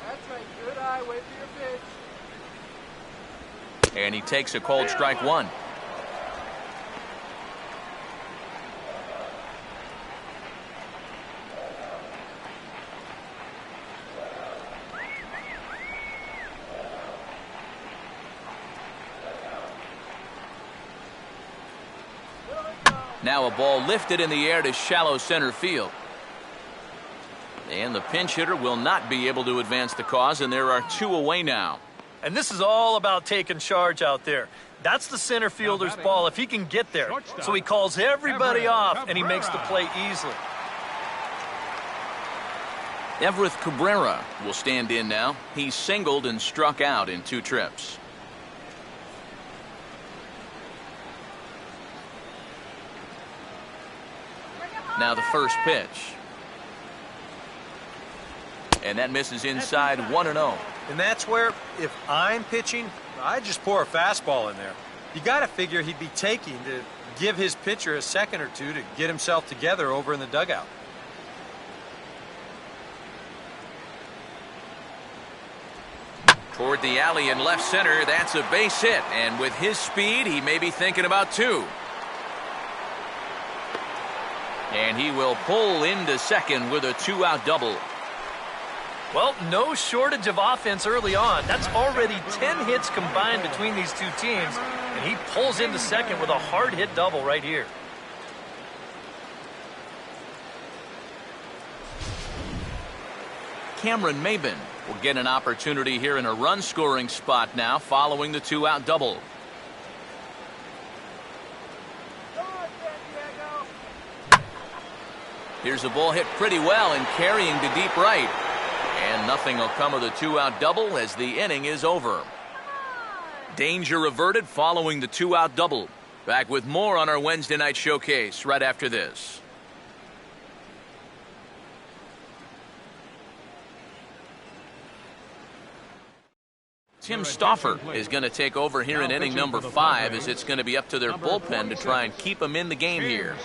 That's right. Good eye. Wait for your pitch. And he takes a cold strike one. Now a ball lifted in the air to shallow center field. And the pinch hitter will not be able to advance the cause, and there are two away now. And this is all about taking charge out there. That's the center fielder's ball if he can get there. So he calls everybody off, and he makes the play easily. Everett Cabrera will stand in now. He singled and struck out in 2 trips. Now the first pitch. And that misses inside 1-0. And that's where, if I'm pitching, I just pour a fastball in there. You got to figure he'd be taking to give his pitcher a second or two to get himself together over in the dugout. Toward the alley in left center, that's a base hit. And with his speed, he may be thinking about 2. And he will pull into second with a 2-out double. Well, no shortage of offense early on. That's already 10 hits combined between these two teams, and he pulls into second with a hard hit double right here. Cameron Maben will get an opportunity here in a run-scoring spot now following the 2-out double. Here's a ball hit pretty well and carrying to deep right. And nothing will come of the 2-out double as the inning is over. Danger averted following the 2-out double. Back with more on our Wednesday night showcase right after this. Tim Stauffer is going to take over here in inning number 5 as it's going to be up to their bullpen to try and keep him in the game here.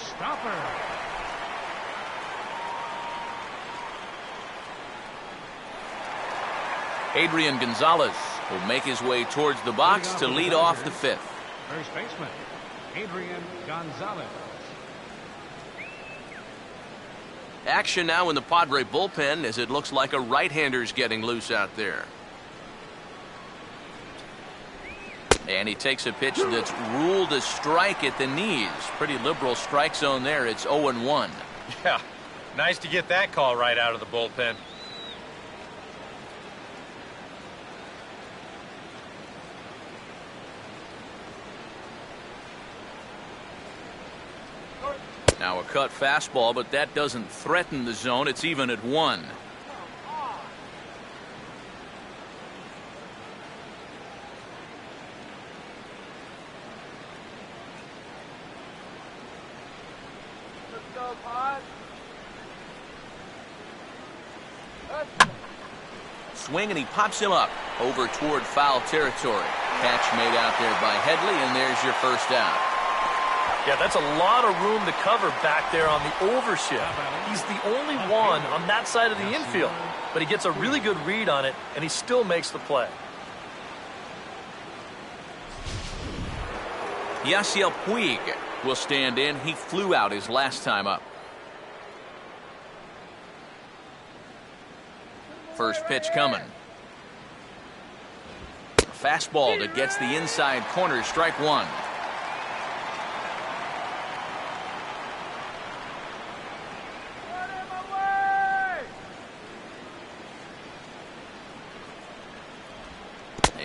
Adrian Gonzalez will make his way towards the box to lead off the 5th. First baseman, Adrian Gonzalez. Action now in the Padre bullpen as it looks like a right-hander's getting loose out there. And he takes a pitch that's ruled a strike at the knees. Pretty liberal strike zone there. It's 0-1. Yeah, nice to get that call right out of the bullpen. Now a cut fastball, but that doesn't threaten the zone. It's even at 1. Let's go, Pod. Swing, and he pops him up over toward foul territory. Catch made out there by Headley, and there's your first out. Yeah, that's a lot of room to cover back there on the overshift. He's the only one on that side of the infield, but he gets a really good read on it, and he still makes the play. Yasiel Puig will stand in. He flew out his last time up. First pitch coming. Fastball that gets the inside corner, strike 1.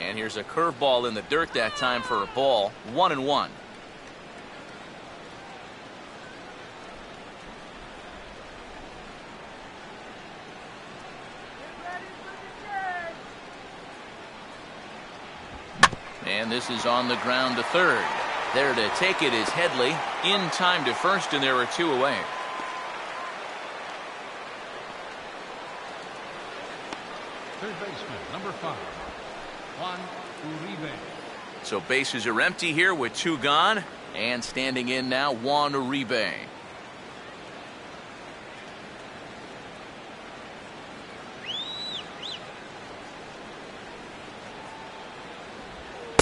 And here's a curveball in the dirt that time for a ball. 1-1. And this is on the ground to third. There to take it is Headley. In time to first, and there are 2 away. Third baseman, number 5, Juan Uribe. So bases are empty here with 2 gone. And standing in now, Juan Uribe.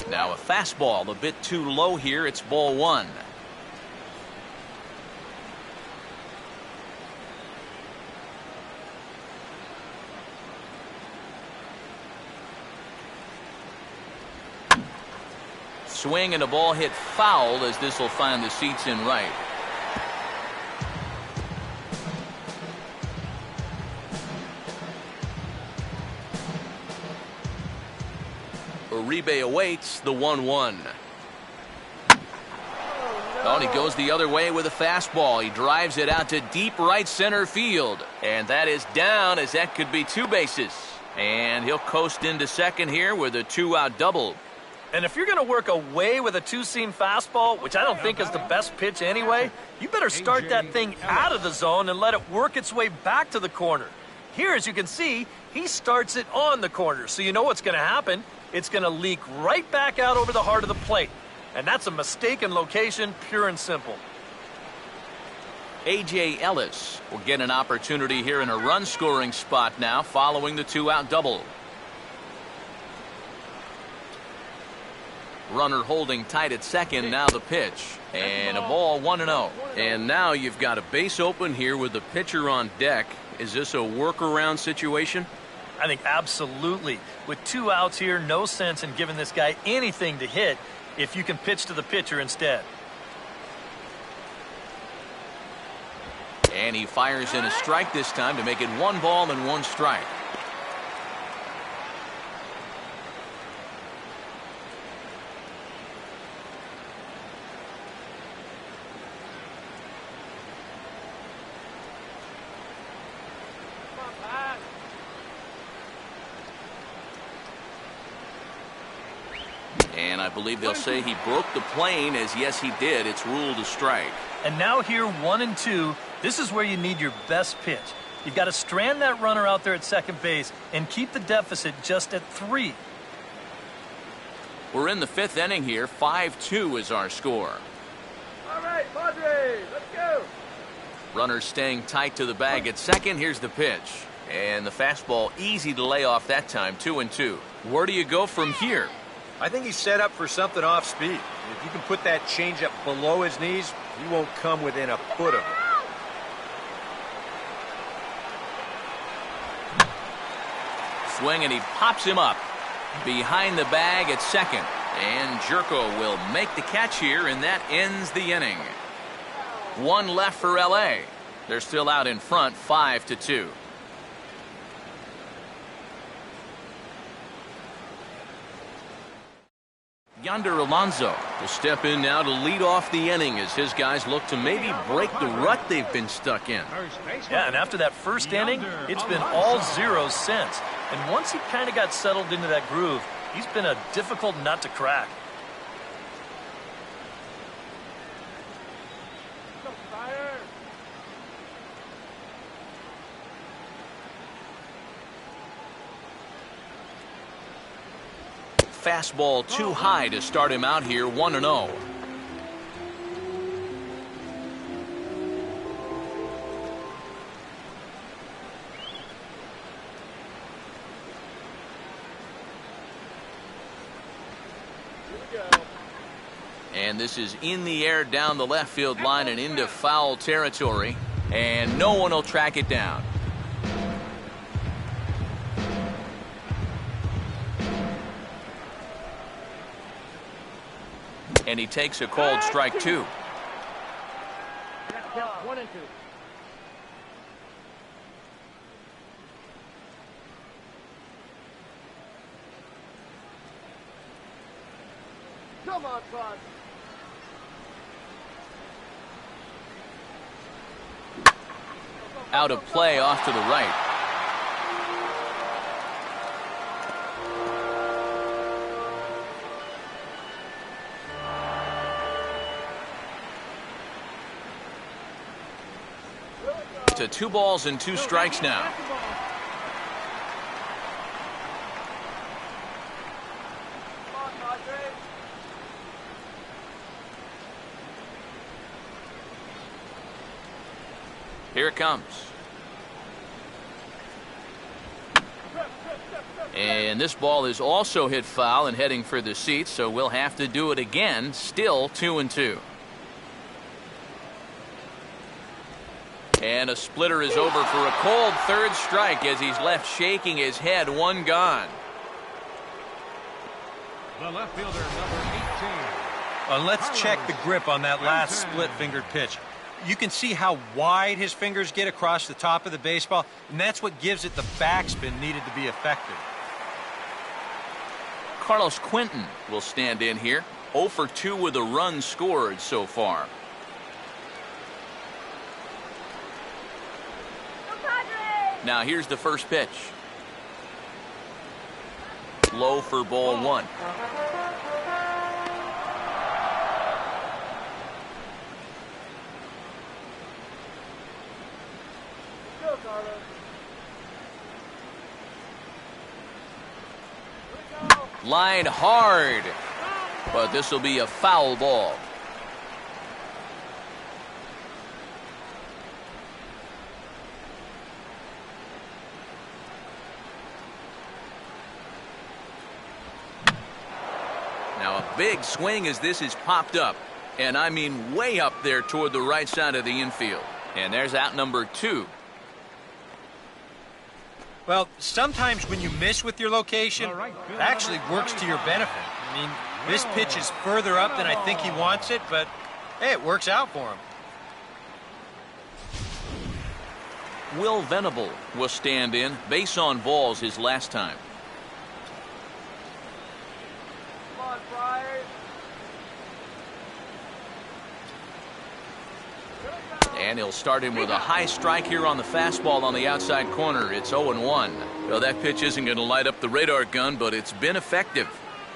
Now a fastball a bit too low here. It's ball 1. Swing and a ball hit foul as this will find the seats in right. Uribe awaits the 1-1. Oh, and he goes the other way with a fastball. He drives it out to deep right center field. And that is down, as that could be 2 bases. And he'll coast into second here with a 2-out double. And if you're going to work away with a 2-seam fastball, which I don't think is the best pitch anyway, you better start that thing out of the zone and let it work its way back to the corner. Here, as you can see, he starts it on the corner. So you know what's going to happen. It's going to leak right back out over the heart of the plate. And that's a mistaken location, pure and simple. A.J. Ellis will get an opportunity here in a run-scoring spot now following the 2-out double. Runner holding tight at second. Now the pitch. And a ball 1-0. And now you've got a base open here with the pitcher on deck. Is this a workaround situation? I think absolutely. With 2 outs here, no sense in giving this guy anything to hit if you can pitch to the pitcher instead. And he fires in a strike this time to make it 1 ball and 1 strike. And I believe they'll say he broke the plane, as yes he did. It's ruled a strike. And now here 1-2. This is where you need your best pitch. You've got to strand that runner out there at second base and keep the deficit just at 3. We're in the 5th inning here. 5-2 is our score. All right, Padres, let's go. Runner staying tight to the bag at second. Here's the pitch. And the fastball easy to lay off that time. 2-2. Where do you go from here? I think he's set up for something off speed. If you can put that changeup below his knees, he won't come within a foot of it. Swing, and he pops him up behind the bag at second. And Jerko will make the catch here, and that ends the inning. 1 left for L.A. They're still out in front, 5-2. Yonder Alonso will step in now to lead off the inning as his guys look to maybe break the rut they've been stuck in. Yeah, and after that first inning, it's been all zeros since. And once he kind of got settled into that groove, he's been a difficult nut to crack. Fastball too high to start him out here. 1-0. And this is in the air down the left field line and into foul territory, and no one will track it down. And he takes a called strike 2. 1-2. Come on, Bud. Out of play off to the right. To 2 balls and 2 strikes now. Here it comes. And this ball is also hit foul and heading for the seats, so we'll have to do it again. Still 2-2. And a splitter is over for a cold third strike as he's left shaking his head. 1 gone. The left fielder, number 18. Let's check the grip on that last split-fingered pitch. You can see how wide his fingers get across the top of the baseball, and that's what gives it the backspin needed to be effective. Carlos Quentin will stand in here. 0 for 2 with a run scored so far. Now here's the first pitch. Low for ball 1. Line hard, but this will be a foul ball. Now a big swing as this is popped up, and I mean way up there toward the right side of the infield. And there's out number 2. Well, sometimes when you miss with your location, it actually works to your benefit. I mean, this pitch is further up than I think he wants it, but hey, it works out for him. Will Venable will stand in. Base on balls his last time. Come on, Friars. And he'll start him with a high strike here on the fastball on the outside corner. It's 0-1. Well, that pitch isn't going to light up the radar gun, but it's been effective.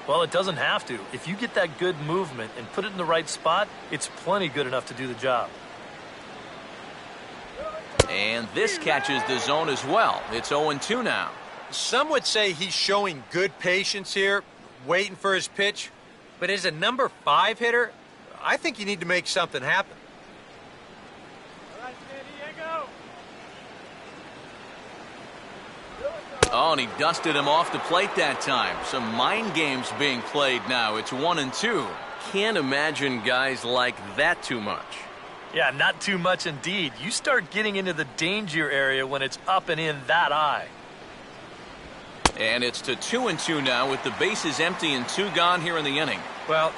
Well, it doesn't have to. If you get that good movement and put it in the right spot, it's plenty good enough to do the job. And this catches the zone as well. It's 0-2 now. Some would say he's showing good patience here, waiting for his pitch. But as a number 5 hitter, I think you need to make something happen. Oh, and he dusted him off the plate that time. Some mind games being played now. It's 1-2. Can't imagine guys like that too much. Yeah, not too much indeed. You start getting into the danger area when it's up and in that high. And it's to 2-2 now with the bases empty and 2 gone here in the inning. Well,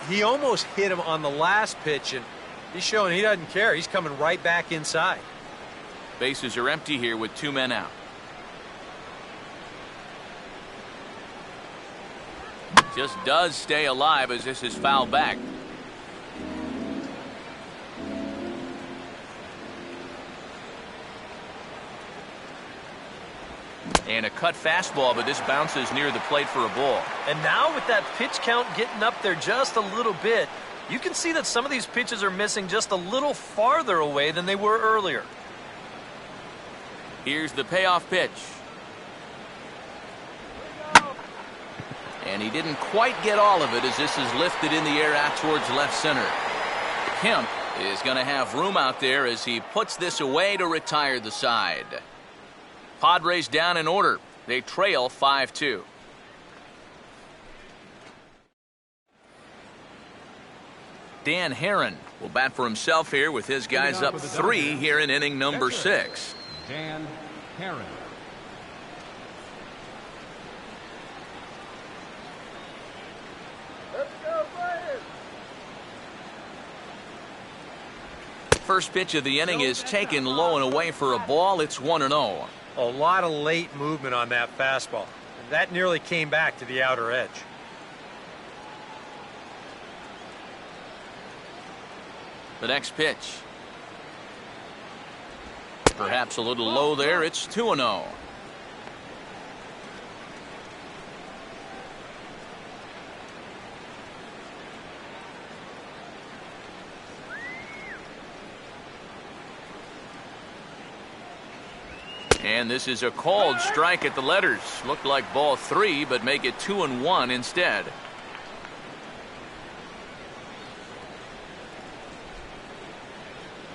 he almost hit him on the last pitch, and he's showing he doesn't care. He's coming right back inside. Bases are empty here with 2 men out. Just does stay alive as this is fouled back. And a cut fastball, but this bounces near the plate for a ball. And now with that pitch count getting up there just a little bit, you can see that some of these pitches are missing just a little farther away than they were earlier. Here's the payoff pitch. And he didn't quite get all of it as this is lifted in the air out towards left center. Kemp is going to have room out there as he puts this away to retire the side. Padres down in order. They trail 5-2. Dan Herron will bat for himself here with his guys up 3 here in inning number 6. Dan Herron. First pitch of the inning is taken low and away for a ball. It's 1-0. A lot of late movement on that fastball. That nearly came back to the outer edge. The next pitch. Perhaps a little low there. It's 2-0. And this is a called strike at the letters. Looked like ball 3, but make it 2-1 instead.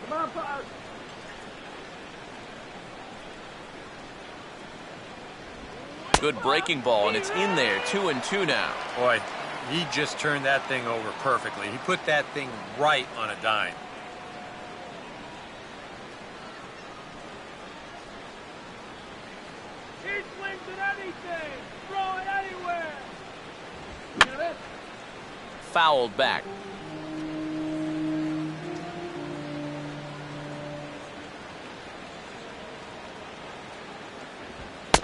Come on, Pop. Good breaking ball, and it's in there. 2-2 now. Boy, he just turned that thing over perfectly. He put that thing right on a dime. He swings at anything. Throw it anywhere. Get it? Fouled back.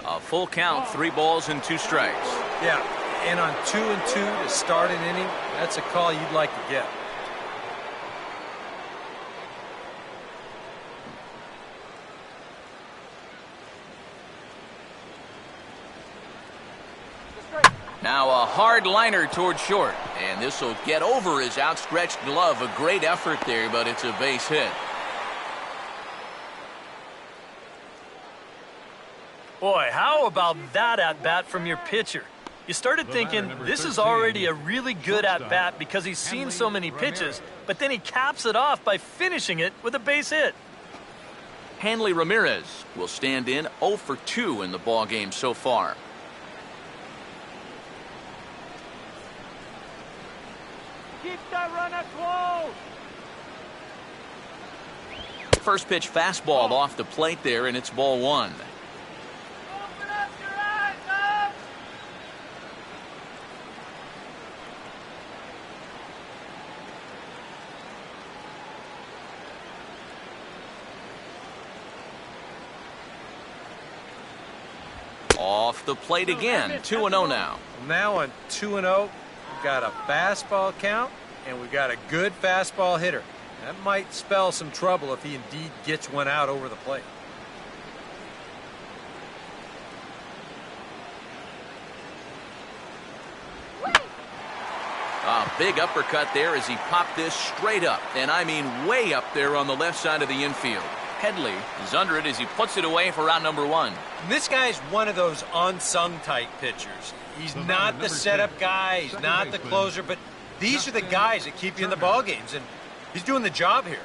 A full count, 3 balls and 2 strikes. Yeah, and on 2-2 to start an inning, that's a call you'd like to get. Now a hard liner toward short, and this will get over his outstretched glove. A great effort there, but it's a base hit. Boy, how about that at-bat from your pitcher? You started thinking this is already a really good at-bat because he's seen so many pitches, but then he caps it off by finishing it with a base hit. Hanley Ramirez will stand in 0 for 2 in the ballgame so far. Keep that runner close. First pitch fastball off the plate there, and it's ball 1. Open up your eyes, up. Off the plate again. 2-0 now. Now on 2-0, we've got a fastball count, and we've got a good fastball hitter. That might spell some trouble if he indeed gets one out over the plate. A big uppercut there as he popped this straight up, and I mean way up there on the left side of the infield. Headley is under it as he puts it away for out number 1. This guy's one of those unsung type pitchers. He's not the setup guy, he's not the closer, but these are the guys that keep you in the ball games, and he's doing the job here.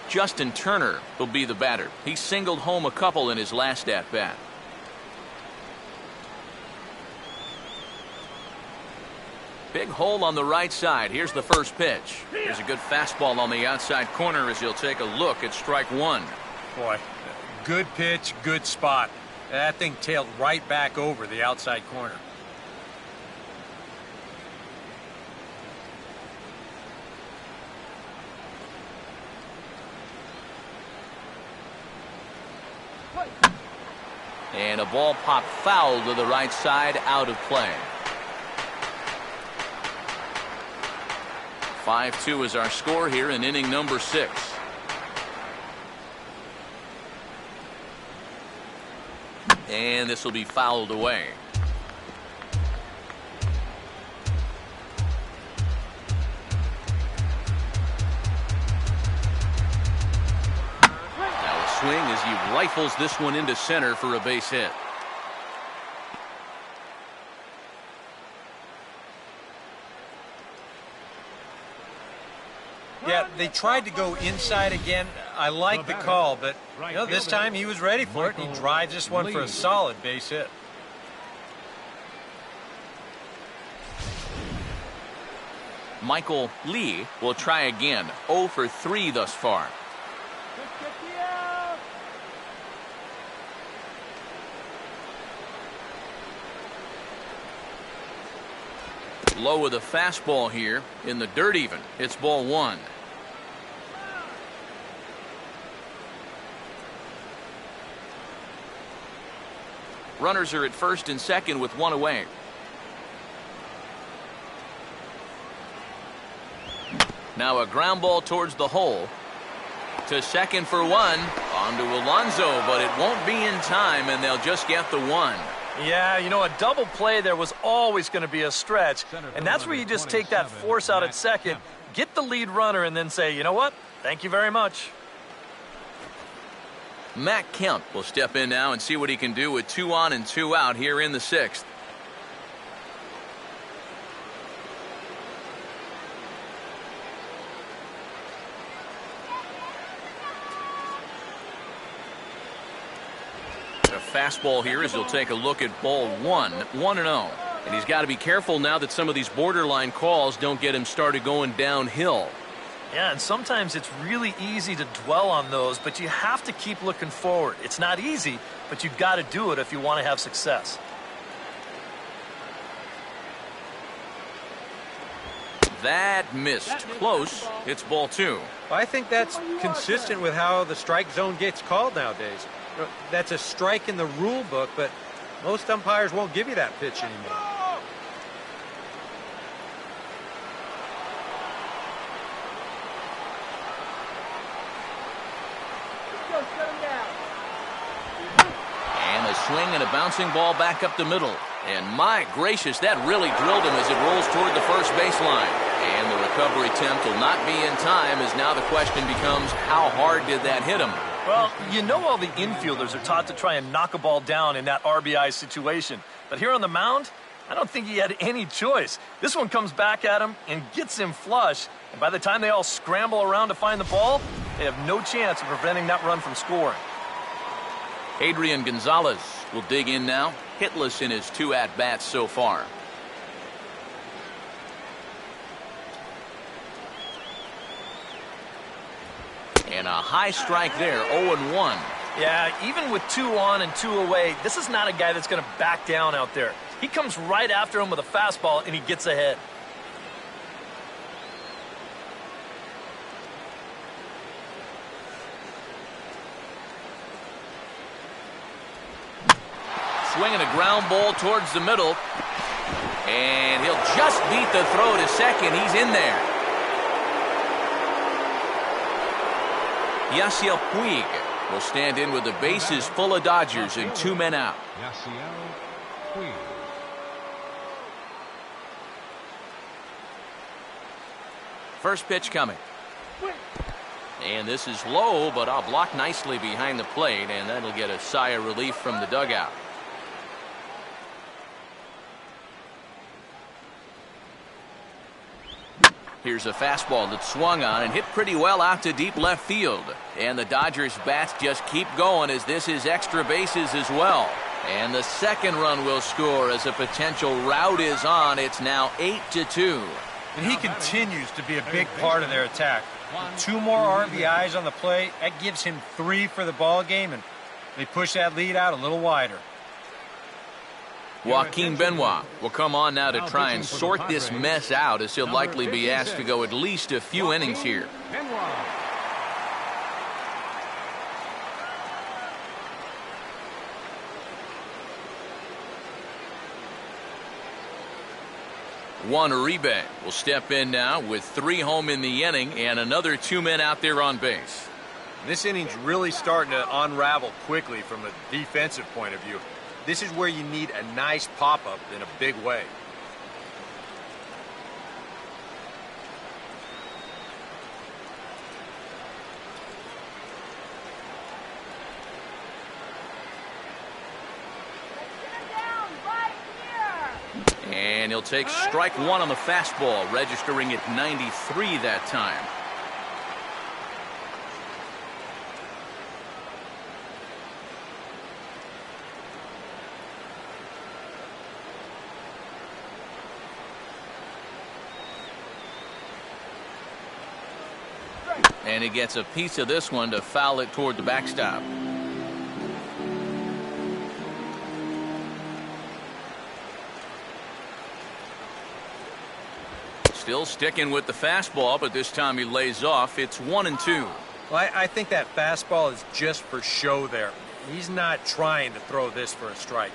Justin Turner will be the batter. He singled home a couple in his last at-bat. Big hole on the right side. Here's the first pitch. There's a good fastball on the outside corner as he'll take a look at strike 1. Boy, good pitch, good spot. That thing tailed right back over the outside corner. And a ball popped foul to the right side, out of play. 5-2 is our score here in inning number 6. And this will be fouled away. Now a swing as he rifles this one into center for a base hit. Yeah, they tried to go inside again. I like the call, but this time he was ready for it. He drives this one for a solid base hit. Michael Lee will try again. 0 for 3 thus far. Low with a fastball here in the dirt even. It's ball 1. Runners are at first and second with 1 away. Now a ground ball towards the hole. To second for one. On to Alonso, but it won't be in time, and they'll just get the one. Yeah, you know, a double play there was always going to be a stretch, and that's where you just take that force out at second, get the lead runner, and then say, you know what, thank you very much. Matt Kemp will step in now and see what he can do with 2 on and 2 out here in the 6th. A fastball here as he'll take a look at ball 1, 1-0. And he's got to be careful now that some of these borderline calls don't get him started going downhill. Yeah, and sometimes it's really easy to dwell on those, but you have to keep looking forward. It's not easy, but you've got to do it if you want to have success. That missed. Close. It's ball 2. I think that's consistent with how the strike zone gets called nowadays. That's a strike in the rule book, but most umpires won't give you that pitch anymore. And a swing and a bouncing ball back up the middle. And my gracious, that really drilled him as it rolls toward the first baseline. And the recovery attempt will not be in time, as now the question becomes, how hard did that hit him? Well, you know all the infielders are taught to try and knock a ball down in that RBI situation. But here on the mound, I don't think he had any choice. This one comes back at him and gets him flush. And by the time they all scramble around to find the ball, they have no chance of preventing that run from scoring. Adrian Gonzalez will dig in now, hitless in his 2 at-bats so far. And a high strike there, 0-1. Yeah, even with 2 on and 2 away, this is not a guy that's going to back down out there. He comes right after him with a fastball, and he gets ahead. Swinging a ground ball towards the middle. And he'll just beat the throw to second. He's in there. Yasiel Puig will stand in with the bases full of Dodgers and 2 men out. First pitch coming. And this is low, but I'll block nicely behind the plate, and that'll get a sigh of relief from the dugout. Here's a fastball that swung on and hit pretty well out to deep left field. And the Dodgers bats just keep going as this is extra bases as well. And the second run will score as a potential rout is on. It's now 8-2. And he continues to be a big part of their attack. With 2 more RBIs on the play, that gives him 3 for the ball game, and they push that lead out a little wider. Joaquin Benoit will come on now to try and sort this mess out, as he'll likely be asked to go at least a few innings here. 1 Uribe will step in now with 3 home in the inning and another 2 men out there on base. This inning's really starting to unravel quickly from a defensive point of view. This is where you need a nice pop-up in a big way. And he'll take strike 1 on the fastball, registering at 93 that time. And he gets a piece of this one to foul it toward the backstop. Still sticking with the fastball, but this time he lays off. It's 1-2. Well, I think that fastball is just for show there. He's not trying to throw this for a strike.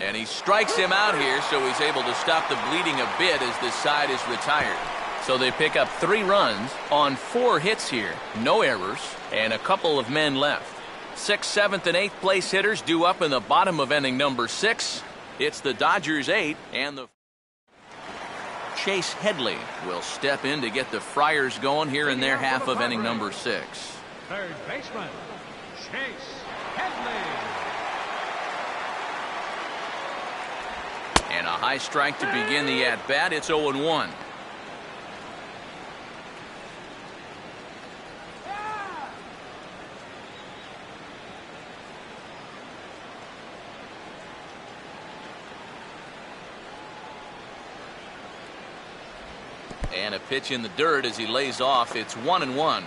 And he strikes him out here, so he's able to stop the bleeding a bit as this side is retired. So they pick up 3 runs on 4 hits here. No errors and a couple of men left. 6th, 7th, and 8th place hitters due up in the bottom of inning number 6. It's the Dodgers 8 and the Chase Headley will step in to get the Friars going here in their half of inning number 6. Third baseman, Chase Headley. And a high strike to begin the at-bat. It's 0-1. And a pitch in the dirt as he lays off. It's 1-1.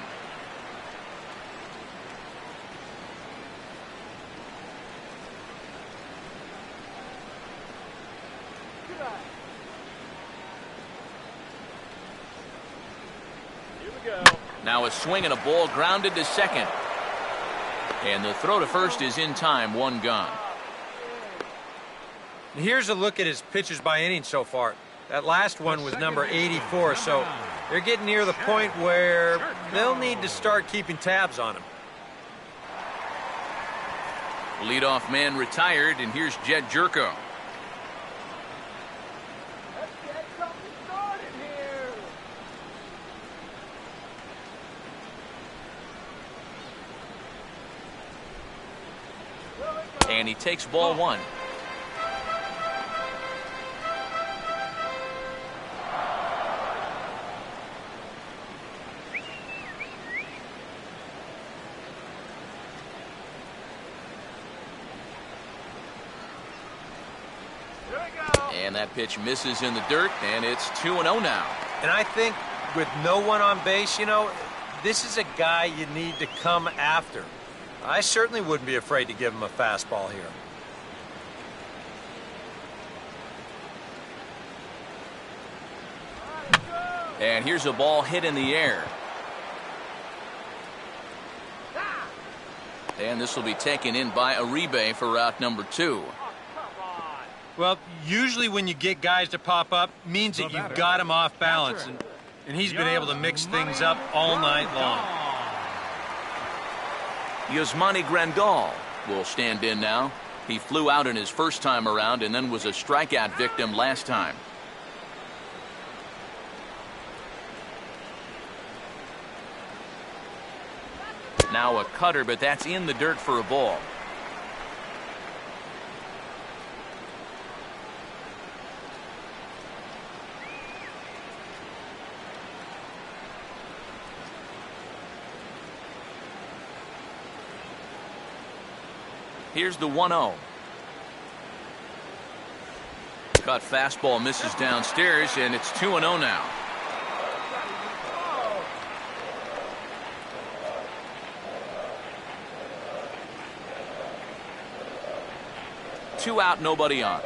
Now a swing and a ball grounded to second. And the throw to first is in time. 1 gone. Here's a look at his pitches by inning so far. That last one was number 84, so they're getting near the point where they'll need to start keeping tabs on him. Leadoff man retired, and here's Jed Jerko. Let's get something started here. And he takes ball 1. And that pitch misses in the dirt, and it's 2-0 now. And I think with no one on base, this is a guy you need to come after. I certainly wouldn't be afraid to give him a fastball here. And here's a ball hit in the air. And this will be taken in by Uribe for route number 2. Well, usually when you get guys to pop up, means that you've got him off balance, and he's been able to mix things up all night long. Yasmani Grandal will stand in now. He flew out in his first time around and then was a strikeout victim last time. Now a cutter, but that's in the dirt for a ball. Here's the 1-0. Cut fastball misses downstairs, and it's 2-0 now. Two out, nobody on.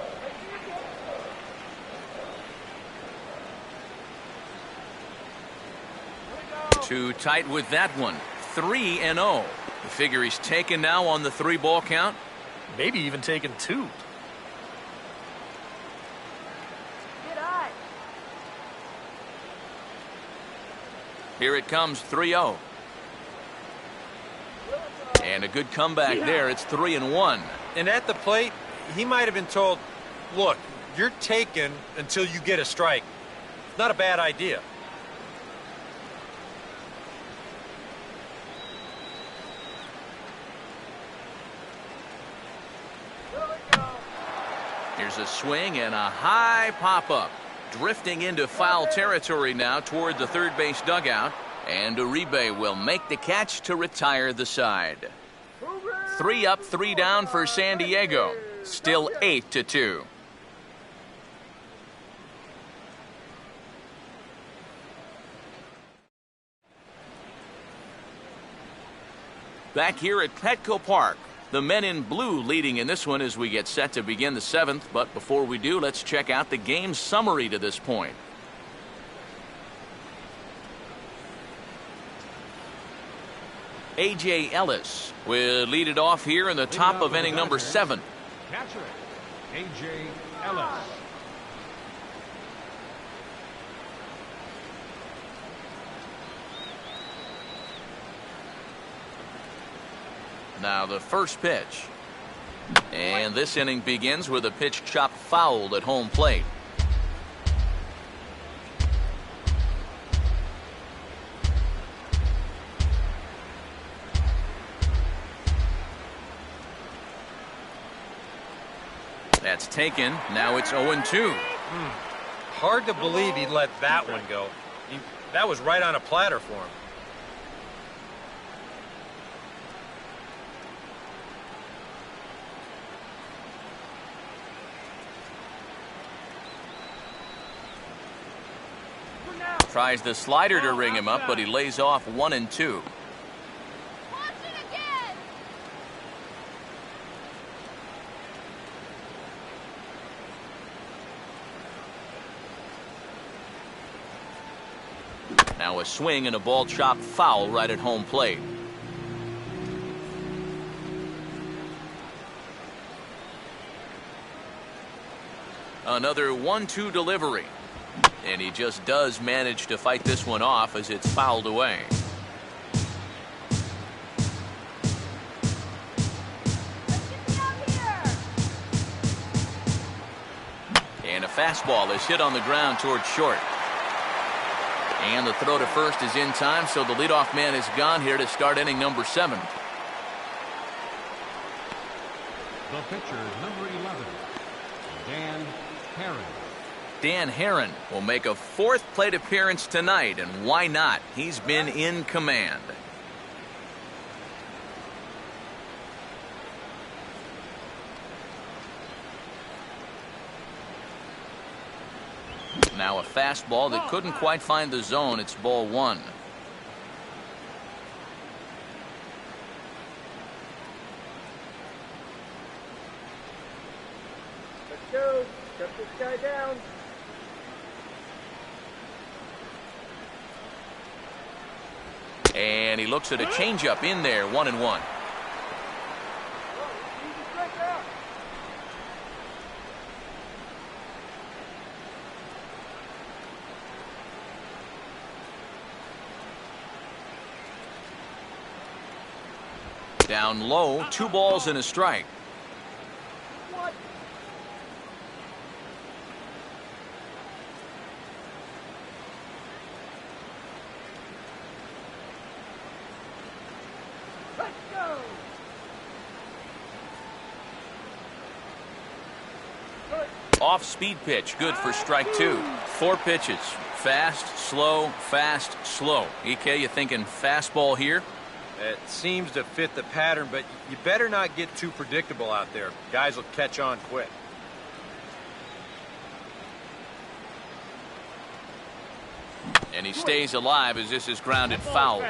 Too tight with that one. 3-0. The figure he's taken now on the 3-ball count. Maybe even taken 2. Here it comes, 3-0. And a good comeback there. It's 3-1. And at the plate, he might have been told, look, you're taken until you get a strike. Not a bad idea. Here's a swing and a high pop-up. Drifting into foul territory now toward the third base dugout. And Uribe will make the catch to retire the side. 3 up, 3 down for San Diego. Still 8-2. Back here at Petco Park. The men in blue leading in this one as we get set to begin the 7th. But before we do, let's check out the game summary to this point. A.J. Ellis will lead it off here in the top of inning number 7. Catcher, A.J. Ellis. Now the first pitch. And this inning begins with a pitch chopped foul at home plate. That's taken. Now it's 0-2. Hard to believe he let that one go. That was right on a platter for him. Tries the slider to ring him up, but he lays off 1-2. Now a swing and a ball chopped foul right at home plate. Another 1-2 delivery. And he just does manage to fight this one off as it's fouled away. And a fastball is hit on the ground towards short. And the throw to first is in time, so the leadoff man is gone here to start inning number 7. The pitcher, number 11, Dan Herron. Dan Herron will make a 4th plate appearance tonight, and why not? He's been in command. Now a fastball that couldn't quite find the zone. It's ball 1. Let's go. Shut this guy down. And he looks at a changeup in there, 1-1. Down low, 2 balls and a strike. What? Let's go. Off speed pitch, good for strike 2. 4 pitches. Fast, slow, slow. EK, you thinking fastball here? It seems to fit the pattern, but you better not get too predictable out there. Guys will catch on quick. And he stays alive as this is grounded foul.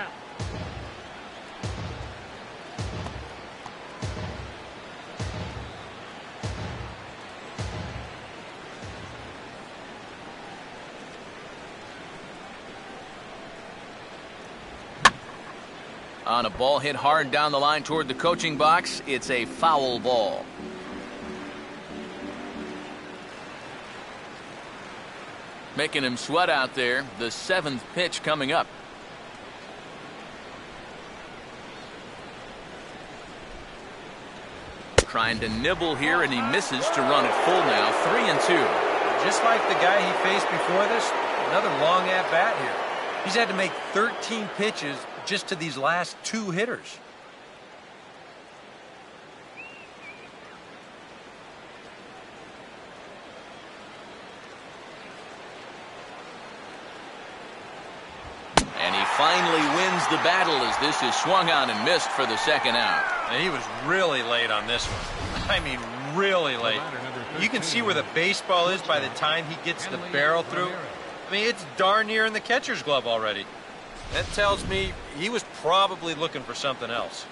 On a ball hit hard down the line toward the coaching box, it's a foul ball. Making him sweat out there. The 7th pitch coming up. Trying to nibble here, and he misses to run it full now. 3-2. Just like the guy he faced before this, another long at-bat here. He's had to make 13 pitches just to these last 2 hitters. And he finally wins the battle as this is swung on and missed for the 2nd out. And he was really late on this one. I mean, really late. You can see where the baseball is by the time he gets the barrel through. I mean, it's darn near in the catcher's glove already. That tells me he was probably looking for something else.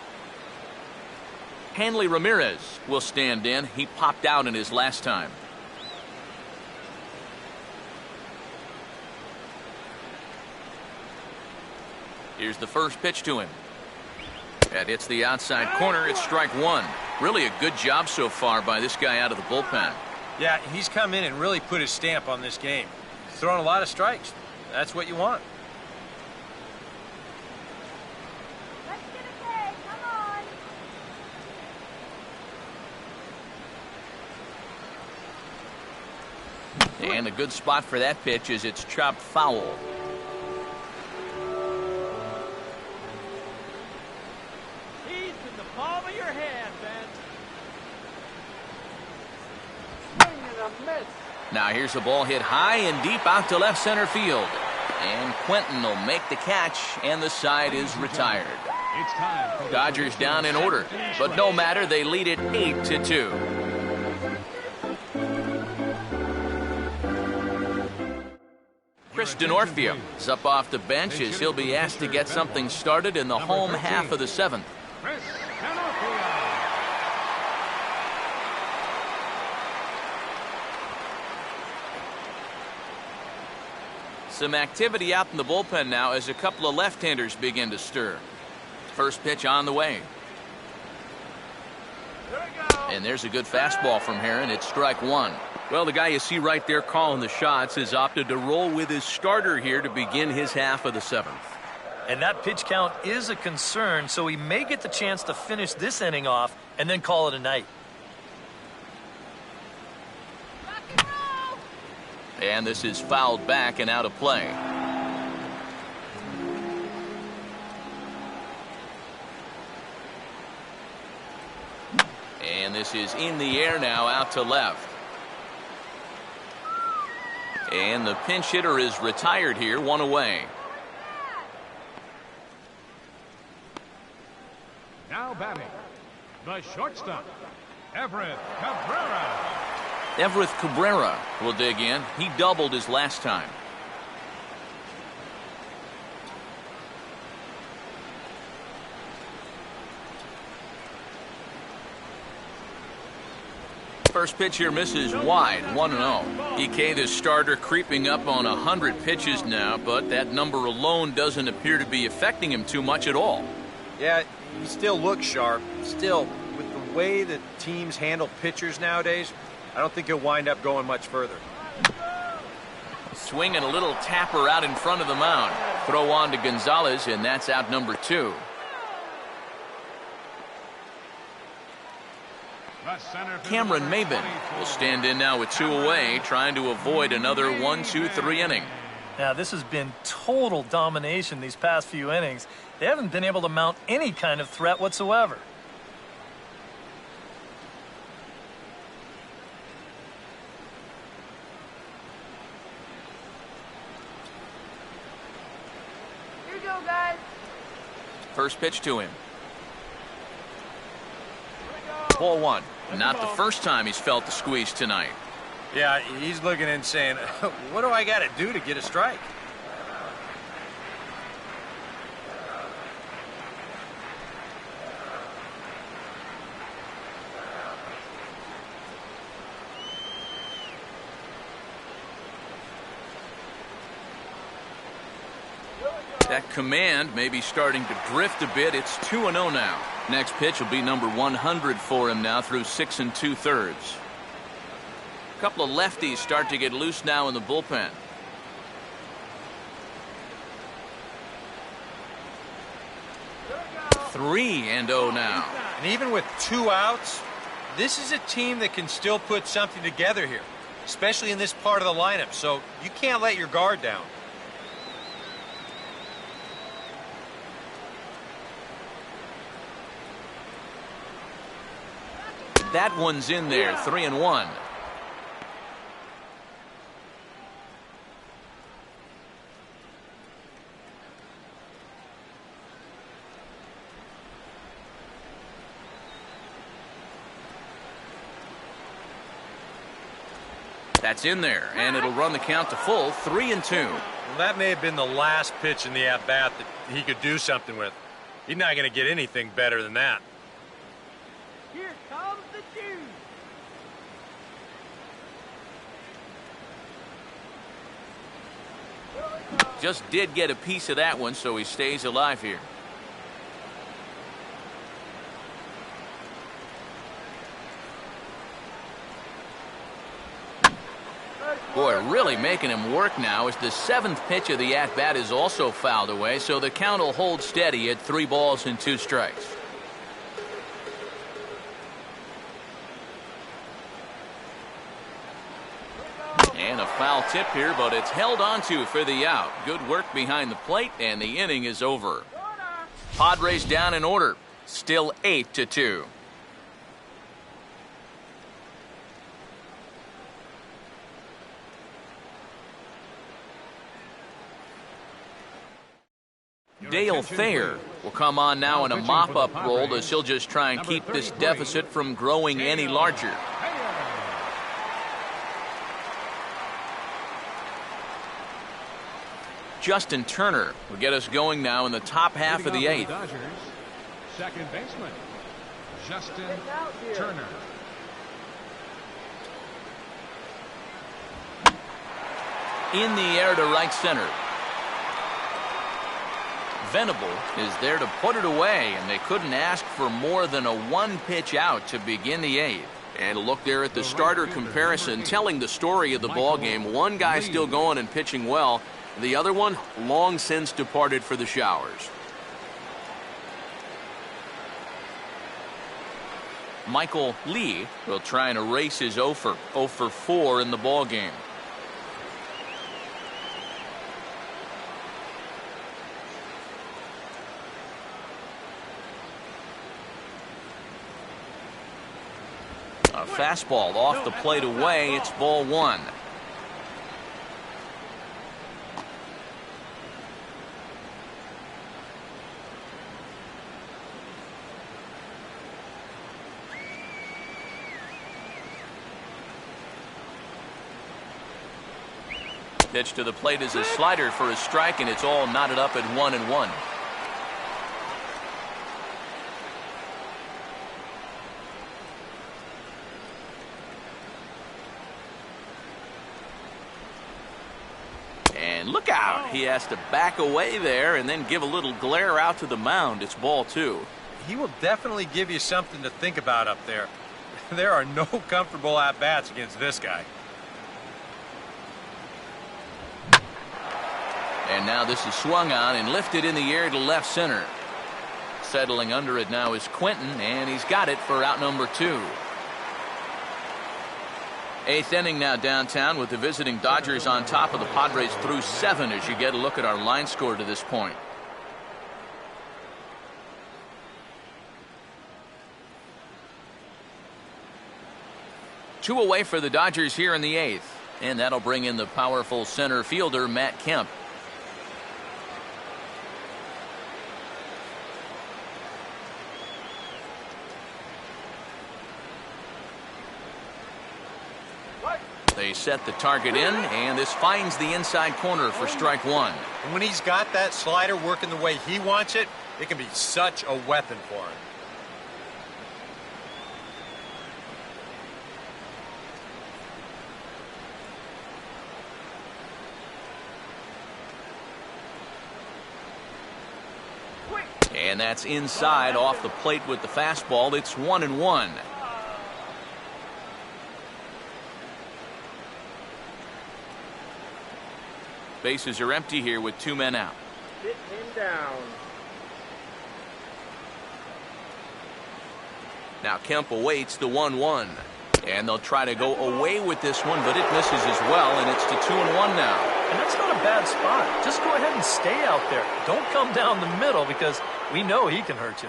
Hanley Ramirez will stand in. He popped out in his last time. Here's the first pitch to him. That hits the outside corner. It's strike 1. Really a good job so far by this guy out of the bullpen. Yeah, he's come in and really put his stamp on this game. He's thrown a lot of strikes. That's what you want. Let's get a pay. Come on. And a good spot for that pitch as it's chopped foul. He's in the palm of your hand, man. Swing and a miss. Now here's a ball hit high and deep out to left center field. And Quentin will make the catch, and the side is retired. It's time for the Dodgers down in order, but no matter, they lead it 8-2. Chris Denorfia is up off the bench as he'll be asked to get something started in the home half of the 7th. Chris Denorfia. Some activity out in the bullpen now as a couple of left-handers begin to stir. First pitch on the way. And there's a good fastball from Herron. It's strike one. Well, the guy you see right there calling the shots has opted to roll with his starter here to begin his half of the 7th. And that pitch count is a concern, so he may get the chance to finish this inning off and then call it a night. And this is fouled back and out of play. And this is in the air now, out to left. And the pinch hitter is retired here, one away. Now batting, the shortstop, Everett Cabrera. Everett Cabrera will dig in. He doubled his last time. First pitch here misses wide, 1-0. EK, the starter, creeping up on 100 pitches now, but that number alone doesn't appear to be affecting him too much at all. Yeah, he still looks sharp. Still, with the way that teams handle pitchers nowadays, I don't think he'll wind up going much further. Swinging a little tapper out in front of the mound. Throw on to Gonzalez, and that's out number 2. Cameron Maben will stand in now with 2 away, trying to avoid another 1-2-3 inning. Now, this has been total domination these past few innings. They haven't been able to mount any kind of threat whatsoever. Here you go, guys. First pitch to him. Ball 1. Not the first time he's felt the squeeze tonight. Yeah, he's looking and saying, what do I got to do to get a strike? That command may be starting to drift a bit. It's 2-0 now. Next pitch will be number 100 for him now through 6 2/3. A couple of lefties start to get loose now in the bullpen. Three and 0 now. And even with 2 outs, this is a team that can still put something together here, especially in this part of the lineup. So you can't let your guard down. That one's in there, 3-1. That's in there, and it'll run the count to full, 3-2. Well, that may have been the last pitch in the at-bat that he could do something with. He's not going to get anything better than that. Here comes the juice. Just did get a piece of that one, so he stays alive here. Boy, really making him work now as the 7th pitch of the at-bat is also fouled away, so the count will hold steady at 3 balls and 2 strikes. And a foul tip here, but it's held onto for the out. Good work behind the plate, and the inning is over. Padres down in order. Still 8-2. Dale Thayer will come on now in a mop-up role as he'll just try and keep this deficit from growing any larger. Justin Turner will get us going now in the top half of the 8th. Second baseman, Justin Turner. In the air to right center. Venable is there to put it away, and they couldn't ask for more than a 1-pitch out to begin the 8th. And a look there at the starter comparison, telling the story of the ball game. One guy still going and pitching well. The other one long since departed for the showers. Michael Lee will try and erase his 0 for 4 in the ball game. A fastball off the plate away. It's ball 1. Pitch to the plate is a slider for a strike, and it's all knotted up at 1-1. And look out. He has to back away there and then give a little glare out to the mound. It's ball 2. He will definitely give you something to think about up there. There are no comfortable at-bats against this guy. And now this is swung on and lifted in the air to left center. Settling under it now is Quentin, and he's got it for out number 2. 8th inning now downtown with the visiting Dodgers on top of the Padres through 7 as you get a look at our line score to this point. Two away for the Dodgers here in the 8th, and that'll bring in the powerful center fielder Matt Kemp. They set the target in, and this finds the inside corner for strike 1. And when he's got that slider working the way he wants it, it can be such a weapon for him. And that's inside off the plate with the fastball. It's 1-1. Bases are empty here with 2 men out. Hit him down. Now Kemp awaits the 1-1. And they'll try to go away with this one, but it misses as well, and it's to 2-1 now. And that's not a bad spot. Just go ahead and stay out there. Don't come down the middle because we know he can hurt you.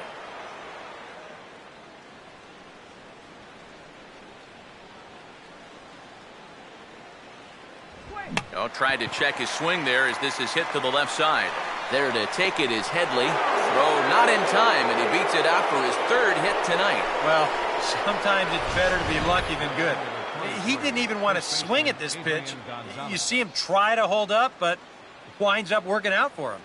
Tried to check his swing there as this is hit to the left side. There to take it is Headley. Throw not in time, and he beats it out for his 3rd hit tonight. Well, sometimes it's better to be lucky than good. He didn't even want to swing at this pitch. You see him try to hold up, but winds up working out for him.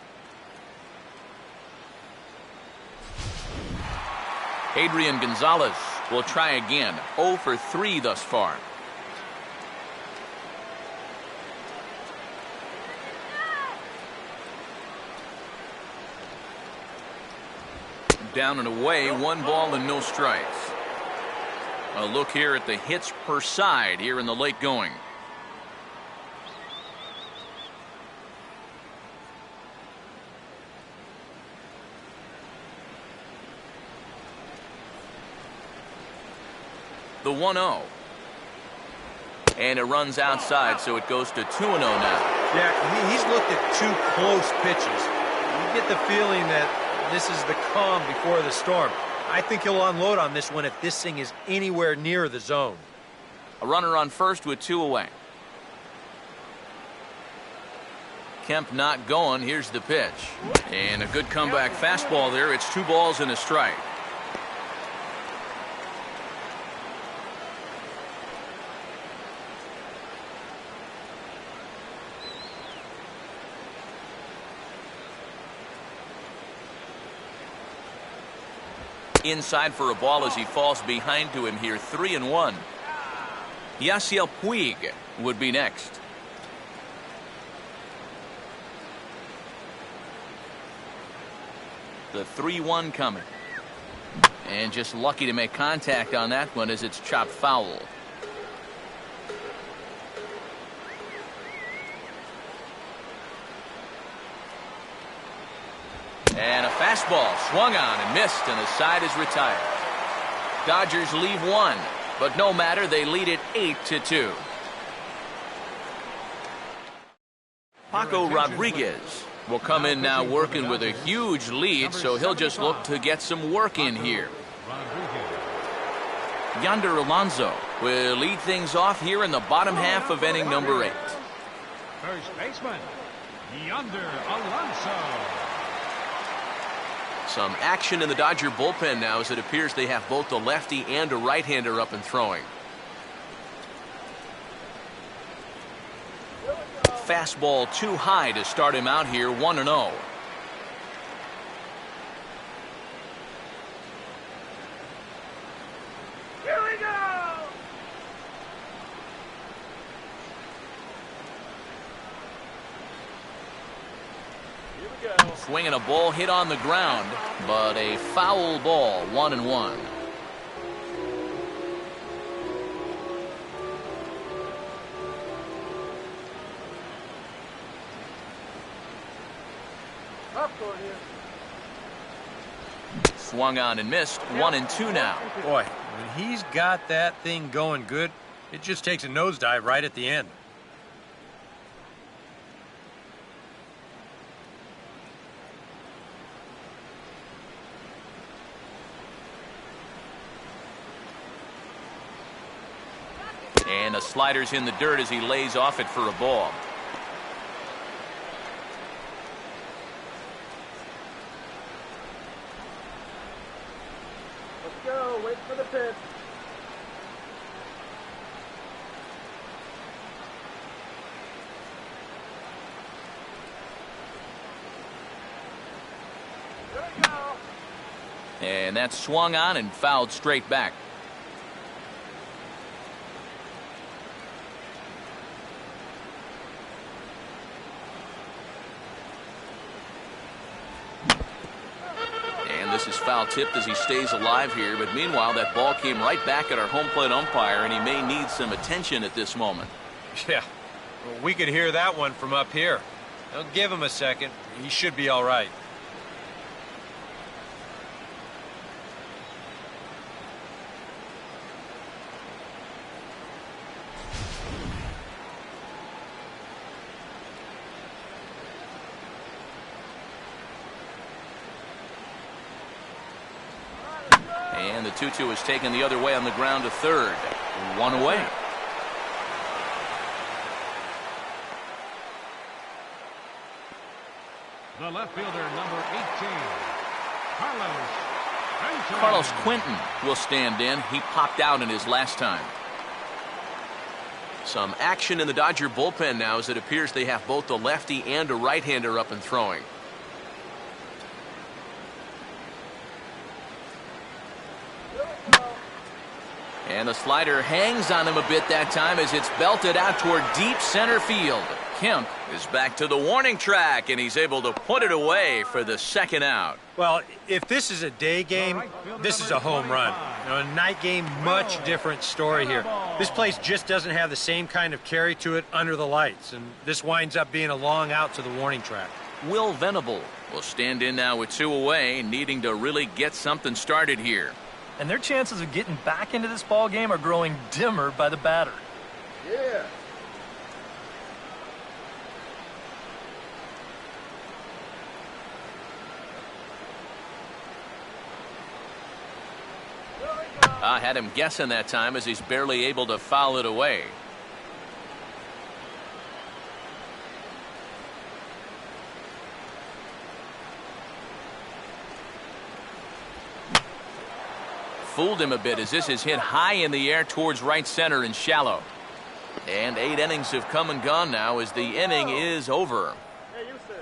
Adrian Gonzalez will try again. 0 for 3 thus far. Down and away, 1 ball and no strikes. A look here at the hits per side here in the late going. The 1-0. And it runs outside, so it goes to 2-0 now. Yeah, he's looked at two close pitches. You get the feeling that this is the calm before the storm. I think he'll unload on this one if this thing is anywhere near the zone. A runner on first with 2 away. Kemp not going. Here's the pitch. And a good comeback fastball there. It's 2 balls and a strike. Inside for a ball as he falls behind to him here. 3-1. Yasiel Puig would be next. The 3-1 coming. And just lucky to make contact on that one as it's chopped foul. And a fastball swung on and missed, and the side is retired. Dodgers leave 1, but no matter, they lead it 8-2. Paco Rodriguez will come in now working with a huge lead, so he'll just look to get some work in here. Yonder Alonso will lead things off here in the bottom half of inning number 8. First baseman, Yonder Alonso. Some action in the Dodger bullpen now as it appears they have both a lefty and a right-hander up and throwing. Fastball too high to start him out here. 1-0. Here we go! Swinging a ball hit on the ground, but a foul ball. 1-1. Swung on and missed. 1-2 now. Boy, when he's got that thing going good, it just takes a nosedive right at the end. And the slider's in the dirt as he lays off it for a ball. Let's go. Wait for the pitch. There we go. And that's swung on and fouled straight back. This is foul tipped as he stays alive here, but meanwhile that ball came right back at our home plate umpire, and he may need some attention at this moment. Yeah, well, we could hear that one from up here. Don't give him a second. He should be all right. And the 2-2 is taken the other way on the ground to third. 1 away. The left fielder, number 18, Carlos Quentin will stand in. He popped out in his last time. Some action in the Dodger bullpen now as it appears they have both a lefty and a right-hander up and throwing. And the slider hangs on him a bit that time as it's belted out toward deep center field. Kemp is back to the warning track, and he's able to put it away for the second out. Well, if this is a day game, this is a home run. A night game, much different story here. This place just doesn't have the same kind of carry to it under the lights, and this winds up being a long out to the warning track. Will Venable will stand in now with 2 away, needing to really get something started here. and their chances of getting back into this ball game are growing dimmer by the batter. Yeah. I had him guessing that time as he's barely able to foul it away. Fooled him a bit as this is hit high in the air towards right center and shallow. And 8 innings have come and gone now as the inning is over.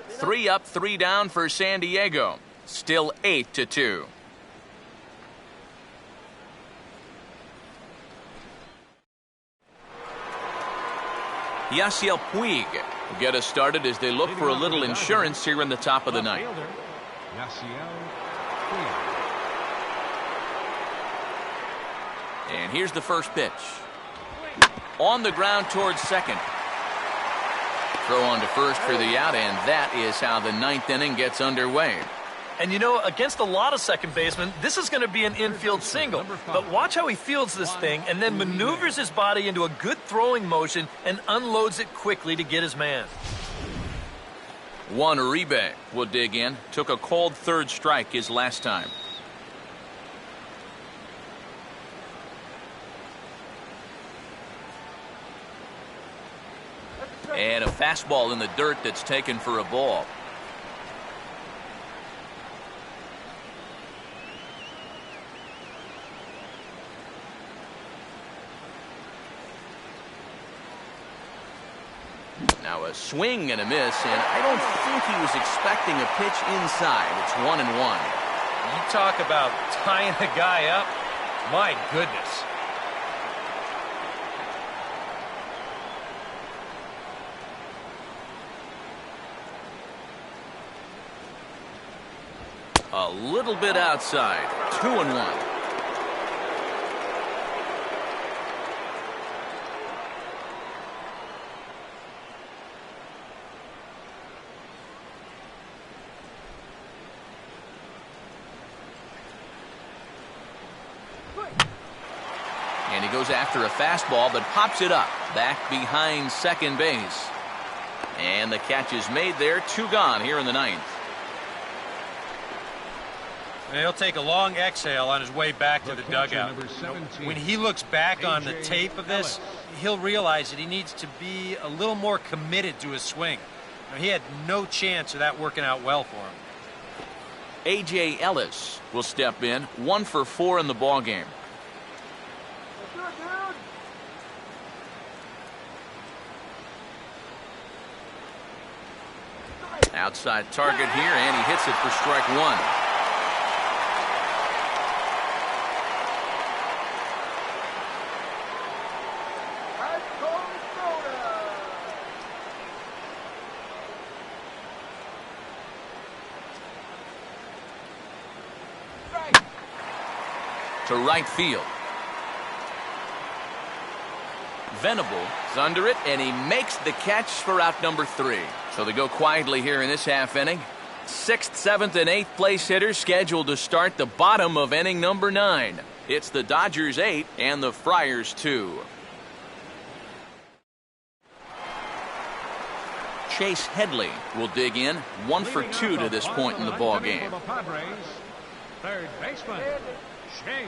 3 up, 3 down for San Diego. Still 8-2. Yasiel Puig will get us started as they look for a little insurance here in the top of the ninth. And here's the first pitch. On the ground towards second. Throw on to first for the out, and that is how the 9th inning gets underway. And you know, against a lot of second basemen, this is going to be an infield single. But watch how he fields this thing and then maneuvers his body into a good throwing motion and unloads it quickly to get his man. Juan Uribe will dig in. Took a called third strike his last time. And a fastball in the dirt that's taken for a ball. Now a swing and a miss, and I don't think he was expecting a pitch inside. It's 1-1. You talk about tying the guy up. My goodness. A little bit outside. 2-1. And he goes after a fastball, but pops it up back behind second base. And the catch is made there. 2 gone here in the 9th. And he'll take a long exhale on his way back to the dugout. When he looks back on the tape of this, he'll realize that he needs to be a little more committed to his swing. He had no chance of that working out well for him. A.J. Ellis will step in. 1 for 4 in the ball game. Outside target here, and he hits it for strike 1. To right field. Venable is under it, and he makes the catch for out number 3. So they go quietly here in this half inning. 6th, 7th, and 8th place hitters scheduled to start the bottom of inning number 9. It's the Dodgers 8 and the Friars 2. Chase Headley will dig in. 1 for 2 to this point in the ball game. Padres, third baseman, Chase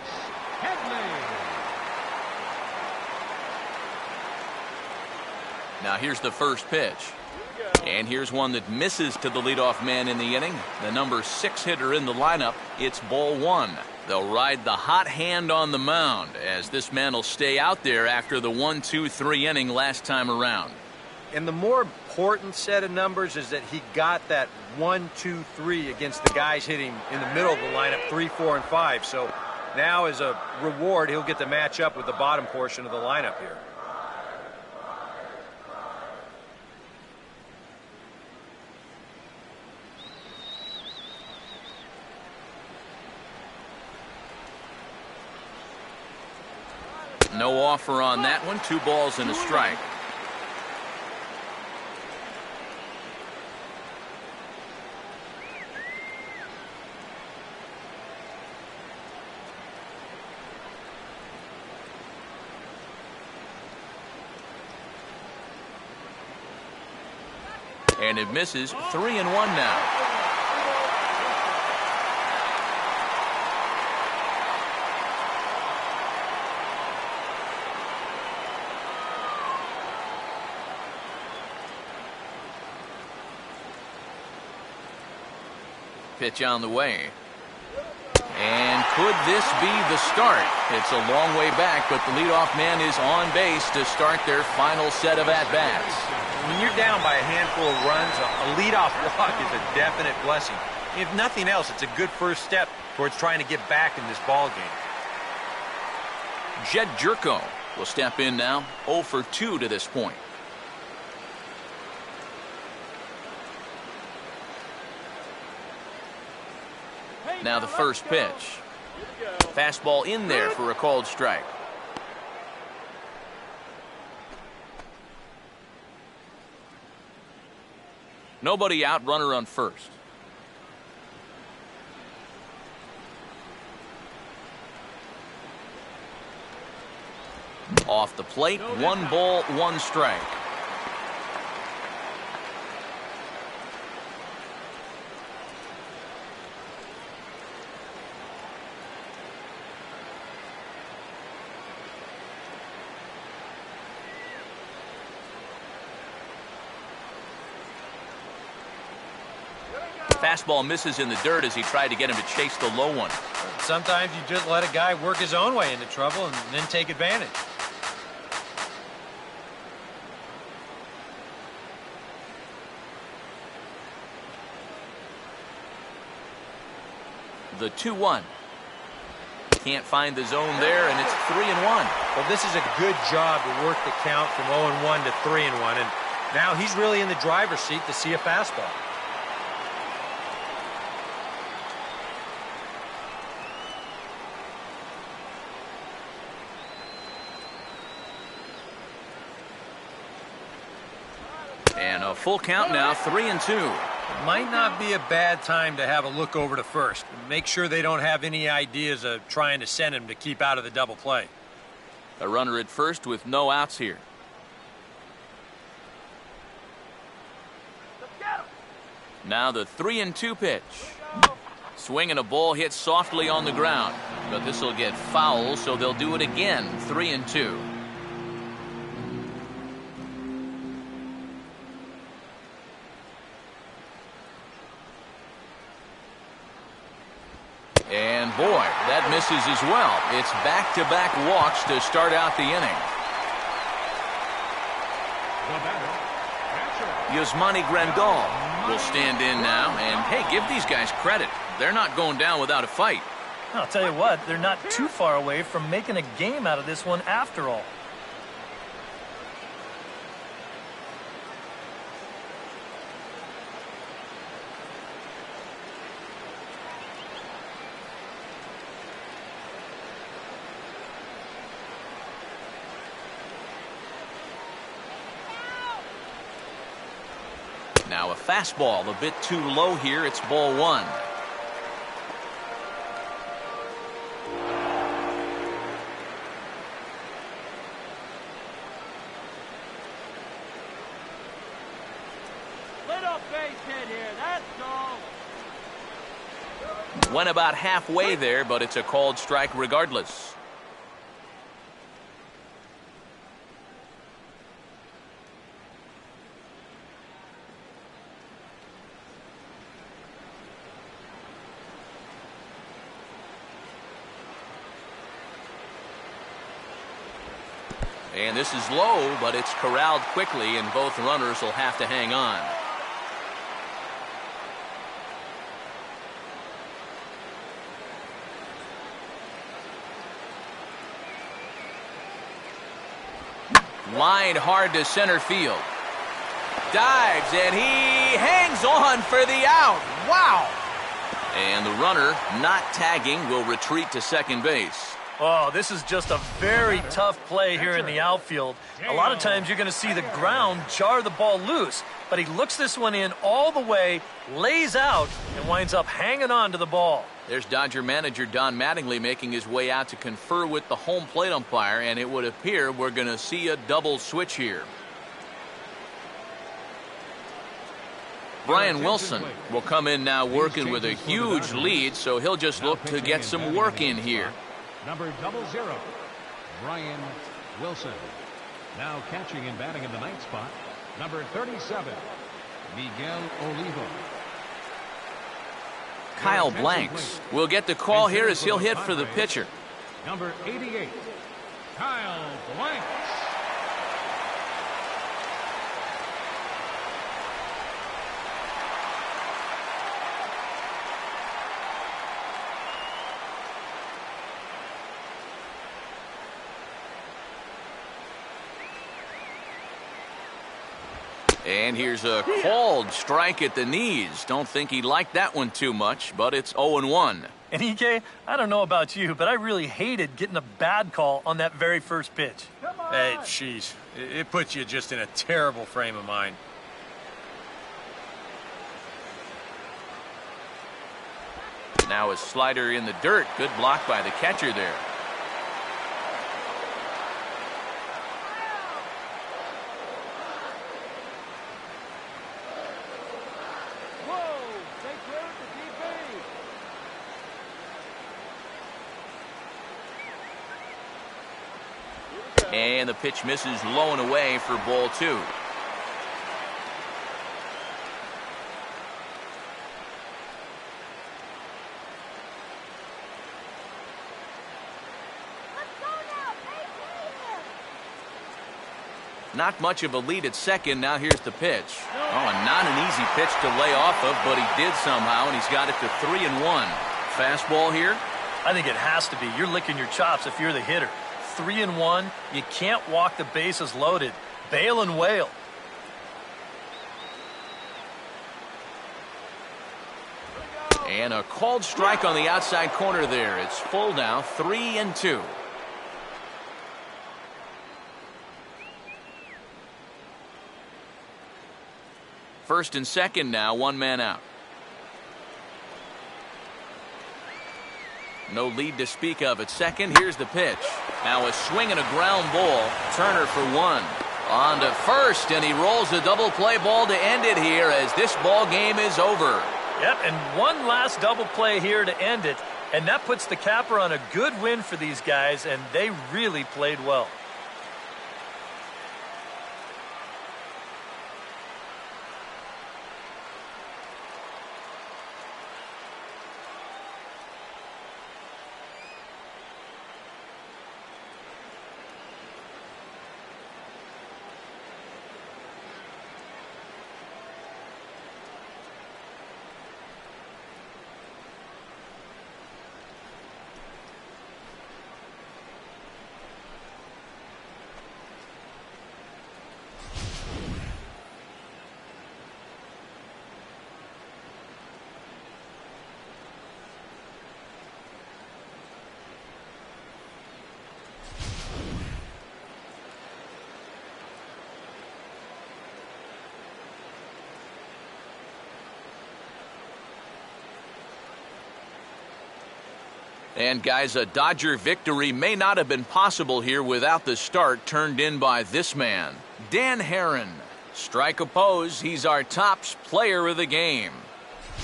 Headley. Now here's the first pitch. And here's one that misses to the leadoff man in the inning. The number 6 hitter in the lineup. It's ball 1. They'll ride the hot hand on the mound as this man will stay out there after the 1-2-3 inning last time around. And the more important set of numbers is that he got that 1-2-3 against the guys hitting in the middle of the lineup, 3, 4, and 5. So now as a reward, he'll get to match up with the bottom portion of the lineup here. No offer on that one. 2 balls and a strike. And it misses. 3-1 now. Pitch on the way. And could this be the start? It's a long way back, but the leadoff man is on base to start their final set of at-bats. When you're down by a handful of runs, a leadoff walk is a definite blessing. If nothing else, it's a good first step towards trying to get back in this ball game. Jed Jerko will step in now, 0 for 2 to this point. Now the first pitch. Fastball in there for a called strike. Nobody out, runner on first. Off the plate, 1 ball, 1 strike. Fastball misses in the dirt as he tried to get him to chase the low one. Sometimes you just let a guy work his own way into trouble and then take advantage. The 2-1. Can't find the zone there, and it's 3-1. Well, this is a good job to work the count from 0-1 to 3-1, and now he's really in the driver's seat to see a fastball. And a full count now, 3-2. It might not be a bad time to have a look over to first. Make sure they don't have any ideas of trying to send him to keep out of the double play. A runner at first with no outs here. Now the 3-2 pitch. Swing and a ball hit softly on the ground. But this will get foul, so they'll do it again. 3-2. And boy, that misses as well. It's back-to-back walks to start out the inning. Yasmani Grandal will stand in now. And, hey, give these guys credit. They're not going down without a fight. I'll tell you what, they're not too far away from making a game out of this one after all. Now a fastball a bit too low here. It's ball 1. Little base hit here, that's all. Went about halfway there, but it's a called strike regardless. And this is low, but it's corralled quickly, and both runners will have to hang on. Line hard to center field. Dives, and he hangs on for the out. Wow! And the runner, not tagging, will retreat to second base. Oh, this is just a very tough play here in the outfield. A lot of times you're going to see the ground jar the ball loose, but he looks this one in all the way, lays out, and winds up hanging on to the ball. There's Dodger manager Don Mattingly making his way out to confer with the home plate umpire, and it would appear we're going to see a double switch here. Brian Wilson will come in now working with a huge lead, so he'll just look to get some work in here. Number 00, Brian Wilson. Now catching and batting in the ninth spot, number 37, Miguel Olivo. Kyle Blanks will get the call here as he'll hit for the pitcher. Number 88, Kyle Blanks. And here's a called strike at the knees. Don't think he liked that one too much, but it's 0-1. And EK, I don't know about you, but I really hated getting a bad call on that very first pitch. Hey, jeez. It puts you just in a terrible frame of mind. Now a slider in the dirt. Good block by the catcher there. And the pitch misses low and away for ball 2. Not much of a lead at second. Now here's the pitch. Oh, and not an easy pitch to lay off of, but he did somehow, and he's got it to 3-1. Fastball here. I think it has to be. You're licking your chops if you're the hitter. 3-1. You can't walk the bases loaded. Bail and wail. And a called strike on the outside corner there. It's full now, 3-2. First and second now, one man out. No lead to speak of at second. Here's the pitch. Now a swing and a ground ball. Turner for 1. On to first, and he rolls a double play ball to end it here as this ball game is over. Yep, and one last double play here to end it, and that puts the capper on a good win for these guys, and they really played well. And guys, a Dodger victory may not have been possible here without the start turned in by this man, Dan Herron. Strike oppose, he's our tops player of the game.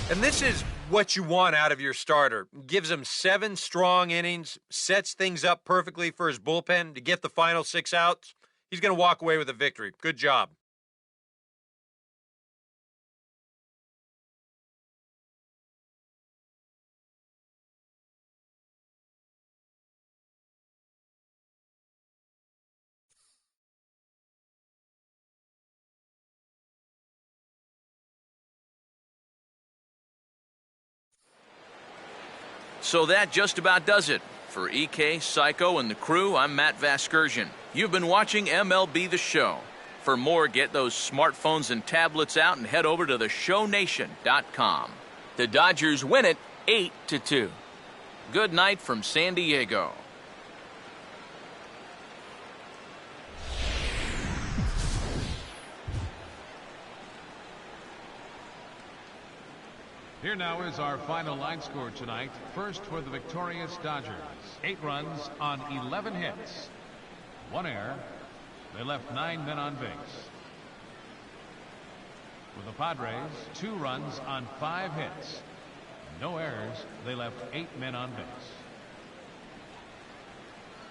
And this is what you want out of your starter. Gives him 7 strong innings, sets things up perfectly for his bullpen to get the final 6 outs. He's going to walk away with a victory. Good job. So that just about does it. For EK, Psycho, and the crew, I'm Matt Vasgersian. You've been watching MLB The Show. For more, get those smartphones and tablets out and head over to theshownation.com. The Dodgers win it 8-2. Good night from San Diego. Here now is our final line score tonight. First for the victorious Dodgers. 8 runs on 11 hits. 1 error. They left 9 men on base. For the Padres, 2 runs on 5 hits. No errors. They left 8 men on base.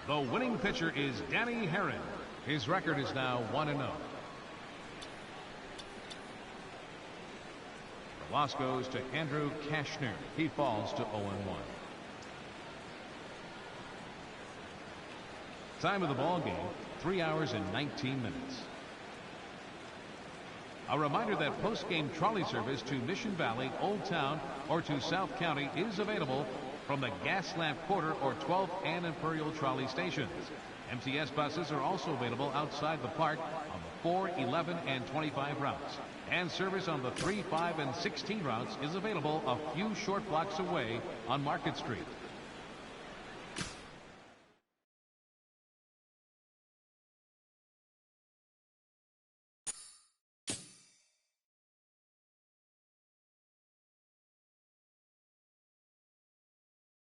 The winning pitcher is Danny Herron. His record is now 1-0. The loss goes to Andrew Kashner. He falls to 0-1. Time of the ball game, 3 hours and 19 minutes. A reminder that post-game trolley service to Mission Valley, Old Town, or to South County is available from the Gaslamp Quarter or 12th and Imperial trolley stations. MTS buses are also available outside the park on the 4, 11, and 25 routes. And service on the 3, 5, and 16 routes is available a few short blocks away on Market Street.